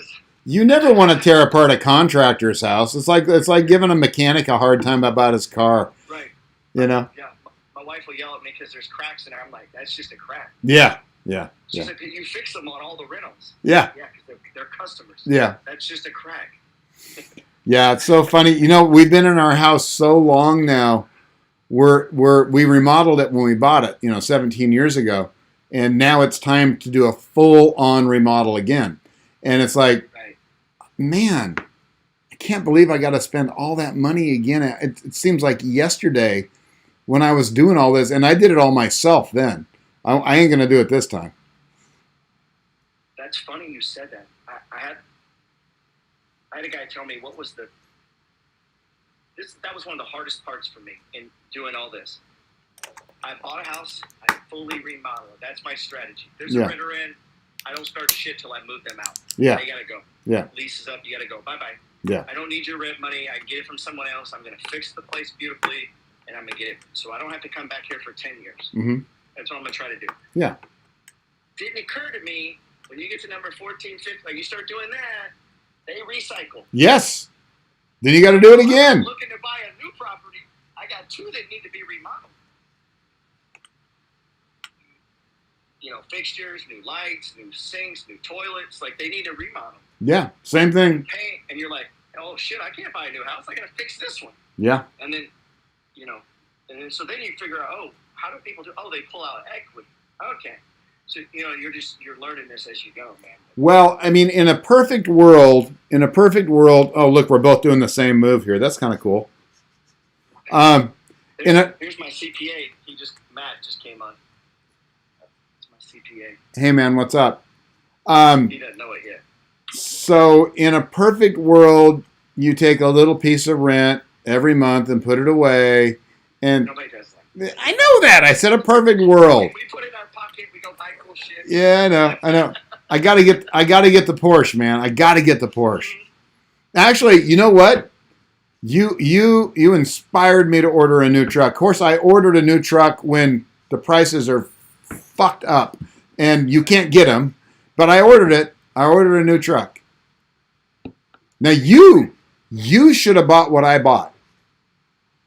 want to tear apart a contractor's house. It's like giving a mechanic a hard time about his car. Right. Yeah. My wife will yell at me because there's cracks in there. I'm like, that's just a crack. Yeah. She's like, you fix them on all the rentals. Yeah. Yeah, because they're customers. Yeah. That's just a crack. Yeah, it's so funny. We've been in our house so long now. We remodeled it when we bought it, 17 years ago, and now it's time to do a full-on remodel again. And it's like, right. Man, I can't believe I got to spend all that money again. It seems like yesterday when I was doing all this, and I did it all myself then. I ain't going to do it this time. That's funny you said that. I had a guy tell me that was one of the hardest parts for me in doing all this. I bought a house, I fully remodel it. That's my strategy. There's a renter in, I don't start shit till I move them out. Yeah. They gotta go. Yeah. Lease is up, you gotta go. Bye-bye. Yeah. I don't need your rent money. I can get it from someone else. I'm gonna fix the place beautifully, and I'm gonna get it so I don't have to come back here for 10 years. Mm-hmm. That's what I'm gonna try to do. Yeah. Didn't occur to me when you get to number 14, 15, like you start doing that, they recycle. Yes. Then you got to do it again. I'm looking to buy a new property. I got 2 that need to be remodeled. Fixtures, new lights, new sinks, new toilets. Like, they need a remodel. Yeah, same thing. Paint, and you're like, oh shit, I can't buy a new house. I got to fix this one. Yeah. And then, so then you figure out, oh, how do people do? Oh, they pull out equity. Okay. So, you're learning this as you go, man. Well, I mean, in a perfect world, oh, look, we're both doing the same move here. That's kind of cool. Here's my CPA. Matt just came on. It's my CPA. Hey, man, what's up? He doesn't know it yet. So, in a perfect world, you take a little piece of rent every month and put it away. And nobody does that. I know that. I said a perfect world. We put it in our pocket. We go buy cool shit. Yeah, I know. I gotta get the Porsche, man. I gotta get the Porsche. Actually, you know what? You inspired me to order a new truck. Of course, I ordered a new truck when the prices are fucked up and you can't get them. But I ordered it. I ordered a new truck. Now you should have bought what I bought.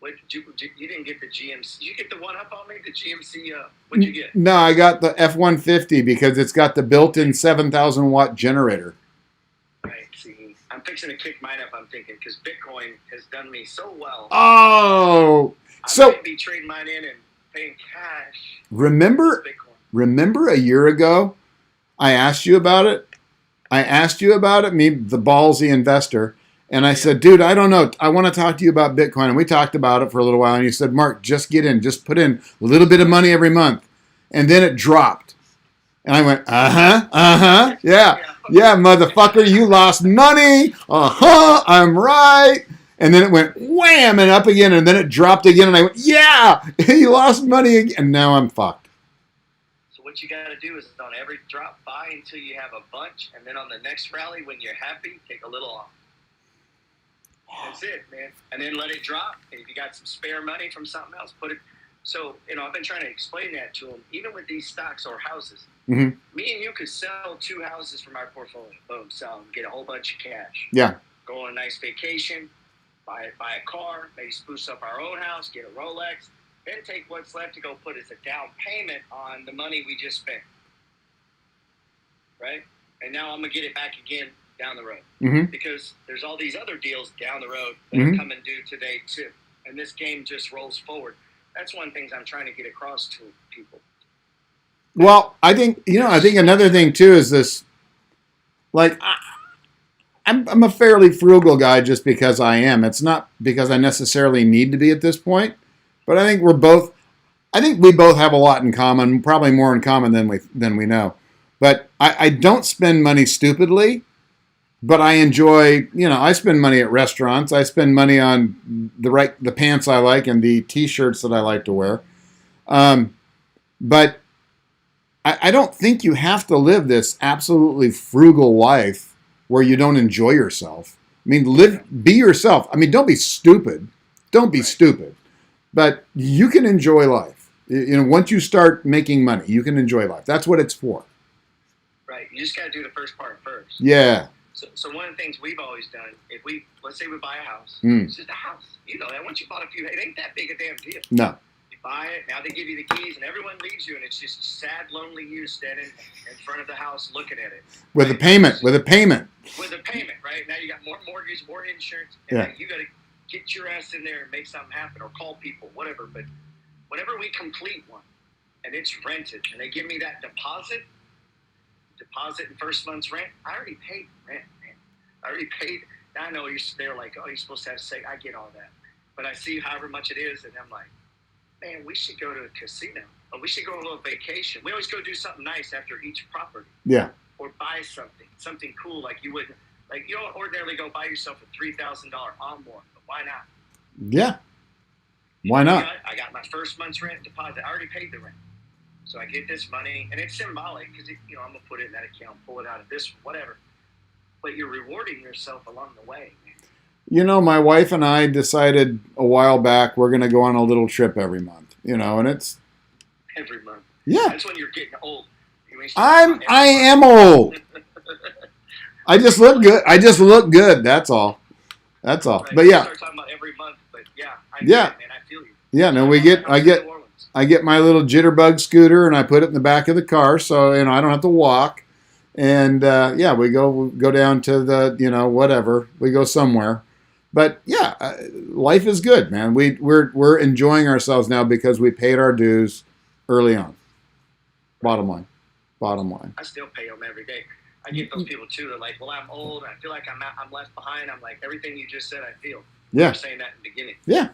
Wait, you didn't get the GMC. Did you get the one up on me? The GMC. What'd you get? No, I got the F-150 because it's got the built-in 7,000 watt generator. Right. See, fixing to kick mine up, I'm thinking, because Bitcoin has done me so well. Oh, I so might be trading mine in and paying cash. remember a year ago, I asked you about it. Me, the ballsy investor, and I said, dude, I don't know. I want to talk to you about Bitcoin. And we talked about it for a little while, and you said, Mark, just get in. Just put in a little bit of money every month. And then it dropped. And I went, yeah, motherfucker, you lost money. I'm right. And then it went wham and up again, and then it dropped again, and I went, yeah, you lost money again. And now I'm fucked. So what you got to do is on every drop, buy until you have a bunch, and then on the next rally, when you're happy, take a little off. That's it, man. And then let it drop. And if you got some spare money from something else, put it. So, I've been trying to explain that to them, even with these stocks or houses. Mm-hmm. Me and you could sell 2 houses from our portfolio. Boom, sell them, get a whole bunch of cash. Yeah. Go on a nice vacation, buy a car, maybe spruce up our own house, get a Rolex, then take what's left to go put as a down payment on the money we just spent. Right? And now I'm going to get it back again down the road. Mm-hmm. Because there's all these other deals down the road that are coming due today too. And this game just rolls forward. That's one of the things I'm trying to get across to people. Well, I think another thing too is this, like, I'm a fairly frugal guy just because I am. It's not because I necessarily need to be at this point, but I think we both have a lot in common, probably more in common than we know. But I don't spend money stupidly, but I enjoy, I spend money at restaurants. I spend money on the pants I like and the T-shirts that I like to wear. But I don't think you have to live this absolutely frugal life where you don't enjoy yourself. I mean, be yourself. I mean, don't be stupid. Don't be stupid. But you can enjoy life. Once you start making money, you can enjoy life. That's what it's for. Right. You just got to do the first part first. Yeah. So one of the things we've always done, let's say we buy a house, it's just a house. You know that. Once you bought a few, it ain't that big a damn deal. No. You buy it, now they give you the keys, and everyone leaves you, and it's just sad, lonely you standing in front of the house looking at it. With a payment, right? Now you got more mortgage, more insurance, and now you got to get your ass in there and make something happen, or call people, whatever. But whenever we complete one, and it's rented, and they give me that deposit and first month's rent, I already paid rent, man. I already paid. Now I know they're like, oh, you're supposed to have to say, I get all that. But I see however much it is, and I'm like, man, we should go to a casino. Or we should go on a little vacation. We always go do something nice after each property. Yeah. Or buy something cool like you wouldn't. Like, you don't ordinarily go buy yourself a $3,000 armoire, but why not? Yeah. Why not? I got my first month's rent deposit. I already paid the rent. So I get this money, and it's symbolic because, I'm going to put it in that account, pull it out of this, whatever. But you're rewarding yourself along the way, man. My wife and I decided a while back we're going to go on a little trip every month, and it's... Every month. Yeah. That's when you're getting old. I am old. I just look good. That's all. Right. But yeah. Start talking about every month, but yeah. I feel you. Yeah, no, I get my little jitterbug scooter and I put it in the back of the car so I don't have to walk. And we go down to the whatever. We go somewhere. But yeah, life is good, man. We're enjoying ourselves now because we paid our dues early on. Bottom line. I still pay them every day. I get those people too. They're like, well, I'm old. I feel like I'm left behind. I'm like, everything you just said, I feel. Yeah. You're saying that in the beginning. Yeah.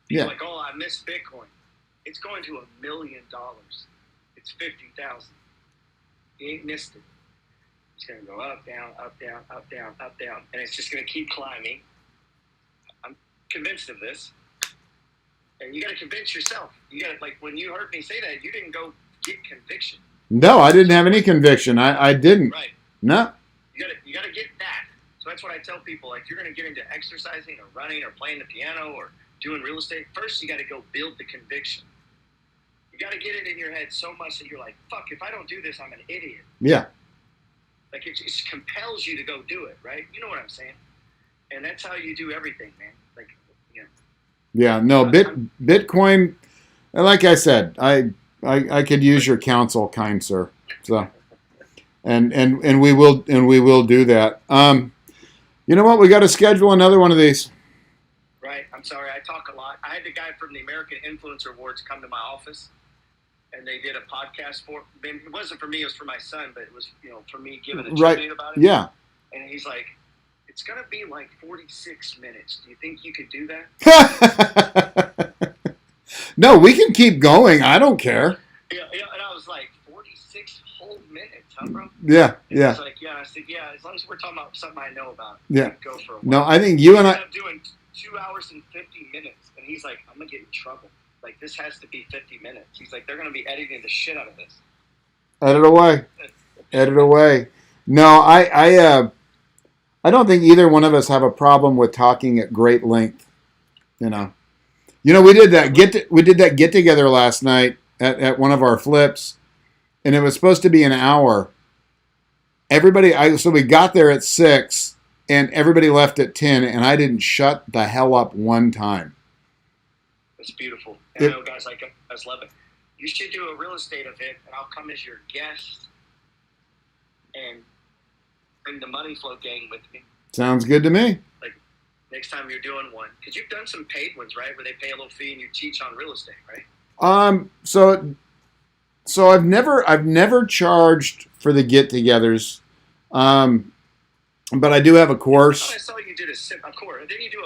People like, oh, I miss Bitcoin. It's going to $1 million. It's 50,000. You ain't missed it. It's going to go up, down, up, down, up, down, up, down, and it's just going to keep climbing. I'm convinced of this. And you got to convince yourself. You got to, like, when you heard me say that, you didn't go get conviction. No, I didn't have any conviction. I didn't. Right. No. You got to get that. So that's what I tell people. Like, you're going to get into exercising or running or playing the piano or doing real estate. First, you got to go build the conviction. You got to get it in your head so much that you're like, fuck, if I don't do this, I'm an idiot. Yeah. Like, it compels you to go do it, right? You know what I'm saying? And that's how you do everything, man. Like, Yeah, no, Bitcoin, like I said, I could use your counsel, kind sir. So, and we will do that. You know what? We got to schedule another one of these. Right. I'm sorry. I talk a lot. I had the guy from the American Influencer Awards come to my office, and they did a podcast for. It wasn't for me. It was for my son, but it was for me giving a tribute about it. Yeah. And he's like, "It's gonna be like 46 minutes. Do you think you could do that?" No, we can keep going. I don't care. Yeah. And I was like, 46 whole minutes, huh, bro? Yeah. And yeah. He's like, yeah. I said, yeah. As long as we're talking about something I know about. Yeah. Go for a while. No, I think you and I ended up doing 2 hours and 50 minutes, and he's like, I'm gonna get in trouble. Like, this has to be 50 minutes. He's like, they're gonna be editing the shit out of this. Edit away. Edit away. No, I don't think either one of us have a problem with talking at great length. You know, we did that get together last night at one of our flips, and it was supposed to be an hour. So we got there at 6, and everybody left at 10, and I didn't shut the hell up one time. It's beautiful. And I know guys like us love it. You should do a real estate event, and I'll come as your guest and bring the Money Flow gang with me. Sounds good to me. Like, next time you're doing one, because you've done some paid ones, right, where they pay a little fee and you teach on real estate, right? So I've never charged for the get-togethers, but I do have a course. I saw you did a course. Didn't you do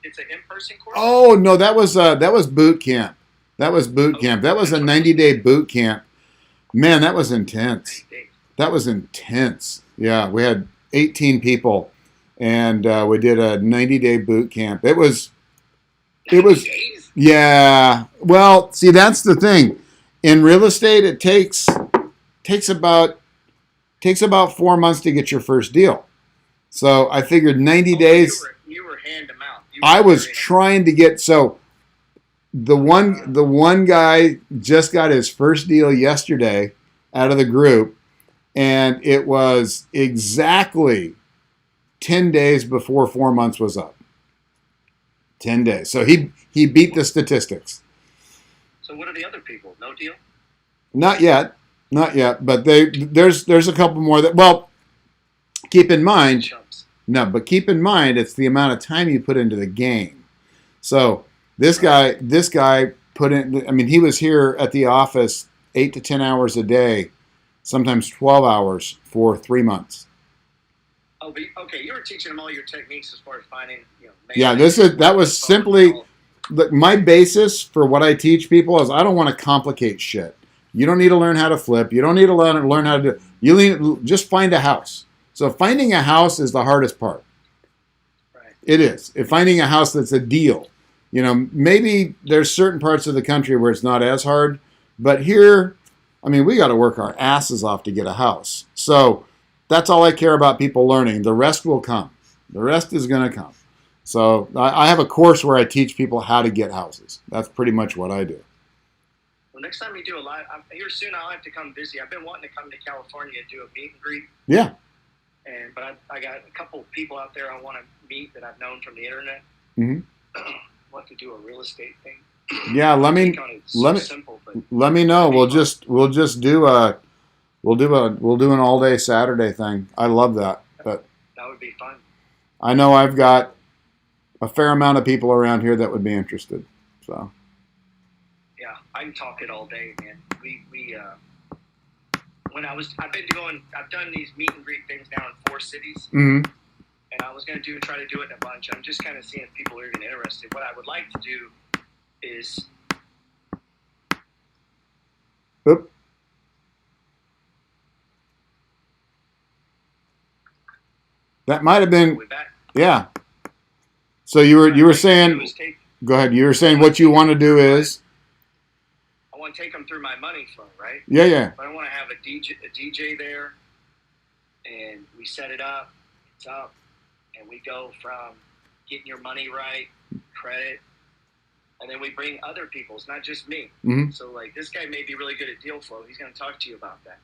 it's an in-person course? Oh no, that was boot camp. That was boot camp. That was a 90-day boot camp. Man, that was intense. That was intense. Yeah, we had 18 people, and we did a 90-day boot camp. It was. Days? Yeah. Well, see, that's the thing. In real estate, it takes about 4 months to get your first deal. So I figured 90 days. You were hand to mouth. I was trying to get the one guy just got his first deal yesterday out of the group, and it was exactly 10 days before 4 months was up. 10 days. So he beat the statistics. So what are the other people? No deal? Not yet. But there's a couple more that, well, keep in mind. But keep in mind it's the amount of time you put into the game. So this guy put in, I mean, he was here at the office 8 to 10 hours a day, sometimes 12 hours for 3 months. Oh, but okay, you were teaching them all your techniques as far as finding, Yeah, that was simply my basis for what I teach people is I don't want to complicate shit. You don't need to learn how to flip. You don't need to learn how to do. You need, just find a house. So finding a house is the hardest part. Right. It is. If finding a house that's a deal. Maybe there's certain parts of the country where it's not as hard, but here, I mean, we got to work our asses off to get a house. So that's all I care about people learning. The rest will come. The rest is going to come. So I have a course where I teach people how to get houses. That's pretty much what I do. Well, next time you do a live, here soon I'll have to come visit. I've been wanting to come to California and do a meet and greet. Yeah. But I got a couple of people out there I want to meet that I've known from the internet. Mm-hmm. I want to do a real estate thing. Yeah, let me know. We'll just do an all day Saturday thing. I love that. But that would be fun. I know I've got a fair amount of people around here that would be interested. So yeah, I can talk it all day, man. I've done these meet and greet things now in 4 cities. Mm-hmm. And I was going to try to do it in a bunch. I'm just kind of seeing if people are even interested. What I would like to do is. Oop. That might have been. Yeah. So you were saying. Go ahead. You were saying what you want to do is. I want to take them through my money flow, right? Yeah. But I want to have a DJ there, and we set it up. It's up. And we go from getting your money right, credit, and then we bring other people's, not just me. Mm-hmm. So, like, this guy may be really good at deal flow. He's going to talk to you about that.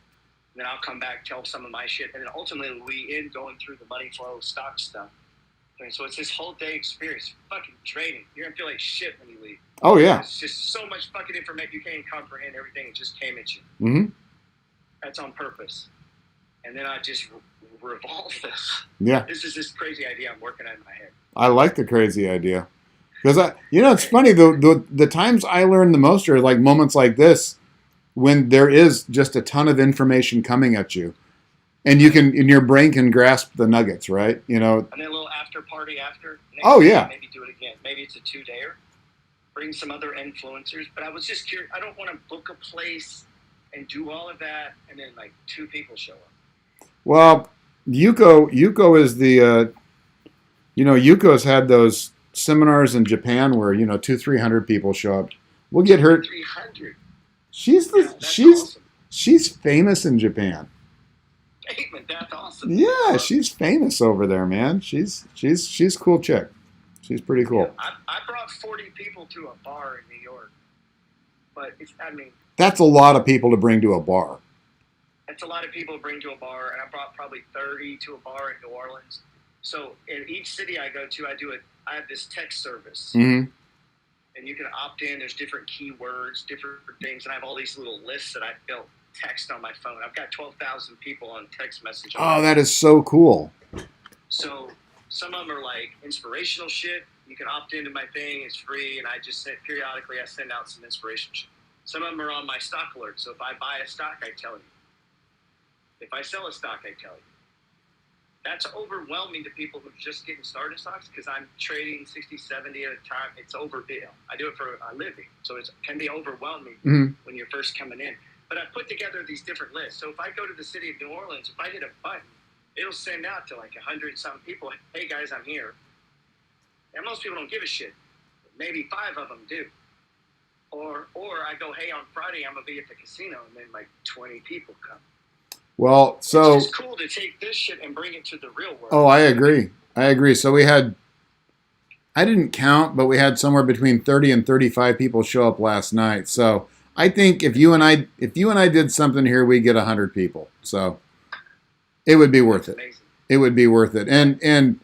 And then I'll come back, tell some of my shit. And then ultimately, we end going through the money flow, stock stuff. And so it's this whole day experience, fucking training. You're going to feel like shit when you leave. Oh, yeah. It's just so much fucking information. You can't comprehend everything. It just came at you. Mm-hmm. That's on purpose. And then I just revolve this. Yeah. This is this crazy idea I'm working on in my head. I like the crazy idea. Because, it's funny, the times I learn the most are like moments like this when there is just a ton of information coming at you. And and your brain can grasp the nuggets, right? And then a little after party after. Oh, yeah. Maybe do it again. Maybe it's a 2-dayer. Bring some other influencers. But I was just curious. I don't want to book a place and do all of that and then like 2 people show up. Well, Yuko is the, Yuko's had those seminars in Japan where, 200-300 people show up. We'll get her. 300. She's awesome. She's famous in Japan. Hey, man, that's awesome. Yeah, she's famous over there, man. She's a cool chick. She's pretty cool. Yeah, I brought 40 people to a bar in New York, but that's a lot of people to bring to a bar. That's a lot of people to bring to a bar, and I brought probably 30 to a bar in New Orleans. So in each city I go to, I have this text service, mm-hmm. and you can opt in. There's different keywords, different things, and I have all these little lists that I built. Text on my phone. I've got 12,000 people on text message. Oh, that is so cool. So some of them are like inspirational shit. You can opt into my thing. It's free, and I just periodically I send out some inspirational shit. Some of them are on my stock alert. So if I buy a stock, I tell you. If I sell a stock, I tell you. That's overwhelming to people who are just getting started stocks because I'm trading 60, 70 at a time. It's overbill. I do it for a living, so it can be overwhelming when you're first coming in. But I put together these different lists. So if I go to the city of New Orleans, if I hit a button, it'll send out to like 100-some people, hey guys, I'm here. And most people don't give a shit. Maybe 5 of them do. Or I go, hey, on Friday I'm gonna be at the casino, and then like 20 people come. Well, so it's just cool to take this shit and bring it to the real world. Oh, I agree. So we had, I didn't count, but we had somewhere between 30 and 35 people show up last night. So I think if you and I did something here, we get 100 people. So it would be worth it. Amazing. It would be worth it. And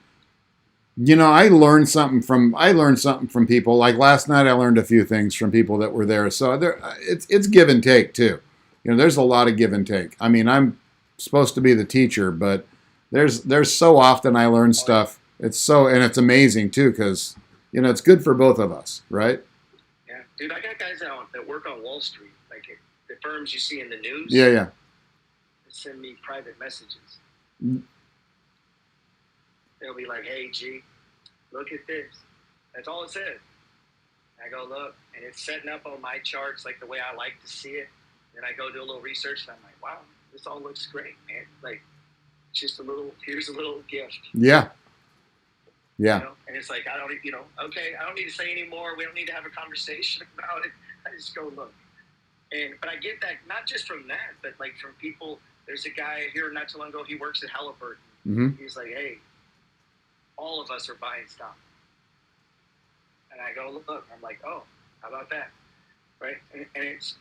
I learned something from people. Like last night, I learned a few things from people that were there. So it's give and take too. There's a lot of give and take. I mean, I'm supposed to be the teacher, but there's so often I learn stuff. It's amazing too because it's good for both of us, right? Yeah, dude, I got guys that work on Wall Street, like the firms you see in the news. Yeah. They send me private messages. They'll be like, "Hey, G, look at this." That's all it says. I go look, and it's setting up on my charts like the way I like to see it. Then I go do a little research, and I'm like, "Wow, this all looks great, man!" Like, here's a little gift. Yeah. And it's like, I don't need to say any more. We don't need to have a conversation about it. I just go look. But I get that not just from that, but like from people. There's a guy here not too long ago. He works at Halliburton. Mm-hmm. He's like, hey, all of us are buying stock. And I go look. I'm like, oh, how about that? Right? And it's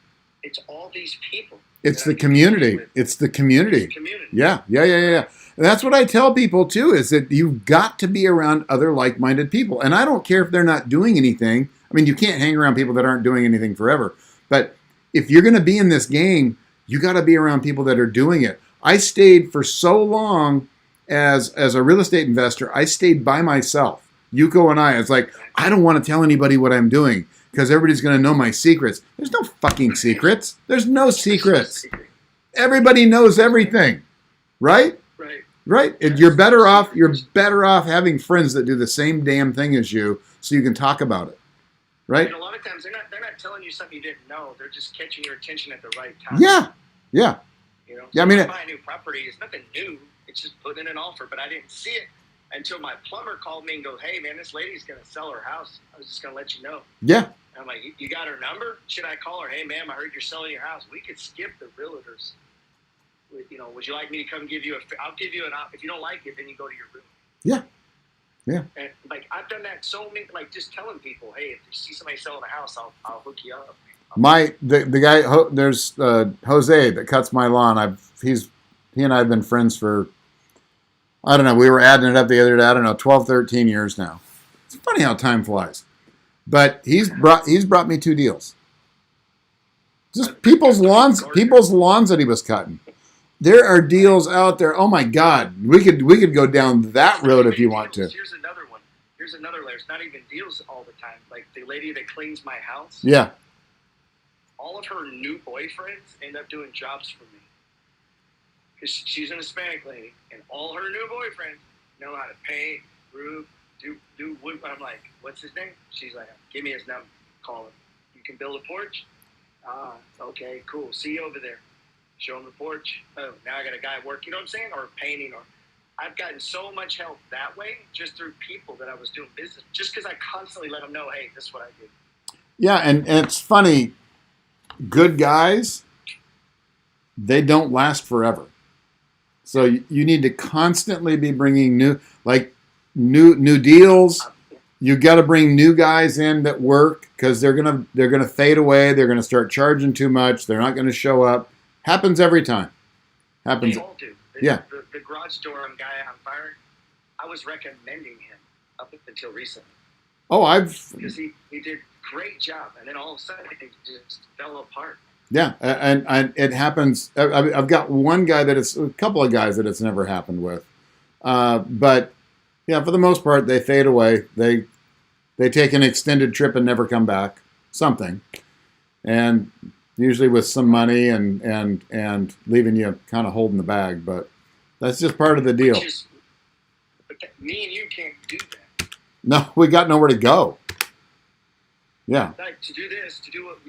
all these people. It's the community. It's the community. Yeah. And that's what I tell people too, is that you've got to be around other like-minded people. And I don't care if they're not doing anything. I mean, you can't hang around people that aren't doing anything forever. But if you're going to be in this game, you got to be around people that are doing it. I stayed for so long as a real estate investor. I stayed by myself. Yuko and I, it's like, I don't want to tell anybody what I'm doing because everybody's going to know my secrets. There's no fucking secrets. There's no secrets. Everybody knows everything, right? Right. You're better off having friends that do the same damn thing as you, so you can talk about it, right? And a lot of times they're not telling you something you didn't know. They're just catching your attention at the right time. Yeah. Yeah, I mean, buy a new property. It's nothing new. It's just putting in an offer, but I didn't see it until my plumber called me and go, "Hey, man, this lady's gonna sell her house. I was just gonna let you know." Yeah. I'm like, "You got her number? Should I call her? Hey, ma'am, I heard you're selling your house. We could skip the realtors. Would you like me to come give you I'll give you if you don't like it, then you go to your room." Yeah. And like I've done that so many, like just telling people, "Hey, if you see somebody selling a house, I'll hook you up." The guy, there's Jose that cuts my lawn. He and I have been friends for, I don't know, we were adding it up the other day, I don't know, 12, 13 years now. It's funny how time flies. But he's brought me 2 deals. Just people's lawns that he was cutting. There are deals out there. Oh my God, we could go down that road if you want to. Here's another one. Here's another layer. It's not even deals all the time. Like the lady that cleans my house. Yeah. All of her new boyfriends end up doing jobs for me. Because she's an Hispanic lady, and all her new boyfriends know how to paint, roof, do wood. I'm like, what's his name? She's like, give me his number. Call him. You can build a porch? Okay, cool. See you over there. Show him the porch. Oh, now I got a guy working, you know what I'm saying? Or painting. Or I've gotten so much help that way just through people that I was doing business. Just because I constantly let them know, hey, this is what I do. Yeah, and it's funny. Good guys, they don't last forever. So you need to constantly be bringing new deals. You got to bring new guys in that work because they're gonna fade away. They're gonna start charging too much. They're not gonna show up. Happens every time. Happens. They all do. Yeah. The garage door guy on fire, I was recommending him up until recently. Oh, because he did a great job, and then all of a sudden it just fell apart. Yeah, and it happens. I've got one guy a couple of guys that it's never happened with, but yeah, for the most part, they fade away. They take an extended trip and never come back. Something, and usually with some money and leaving you kind of holding the bag. But that's just part of the deal. But me and you can't do that. No, we got nowhere to go. Yeah. Like to do this, to do what you're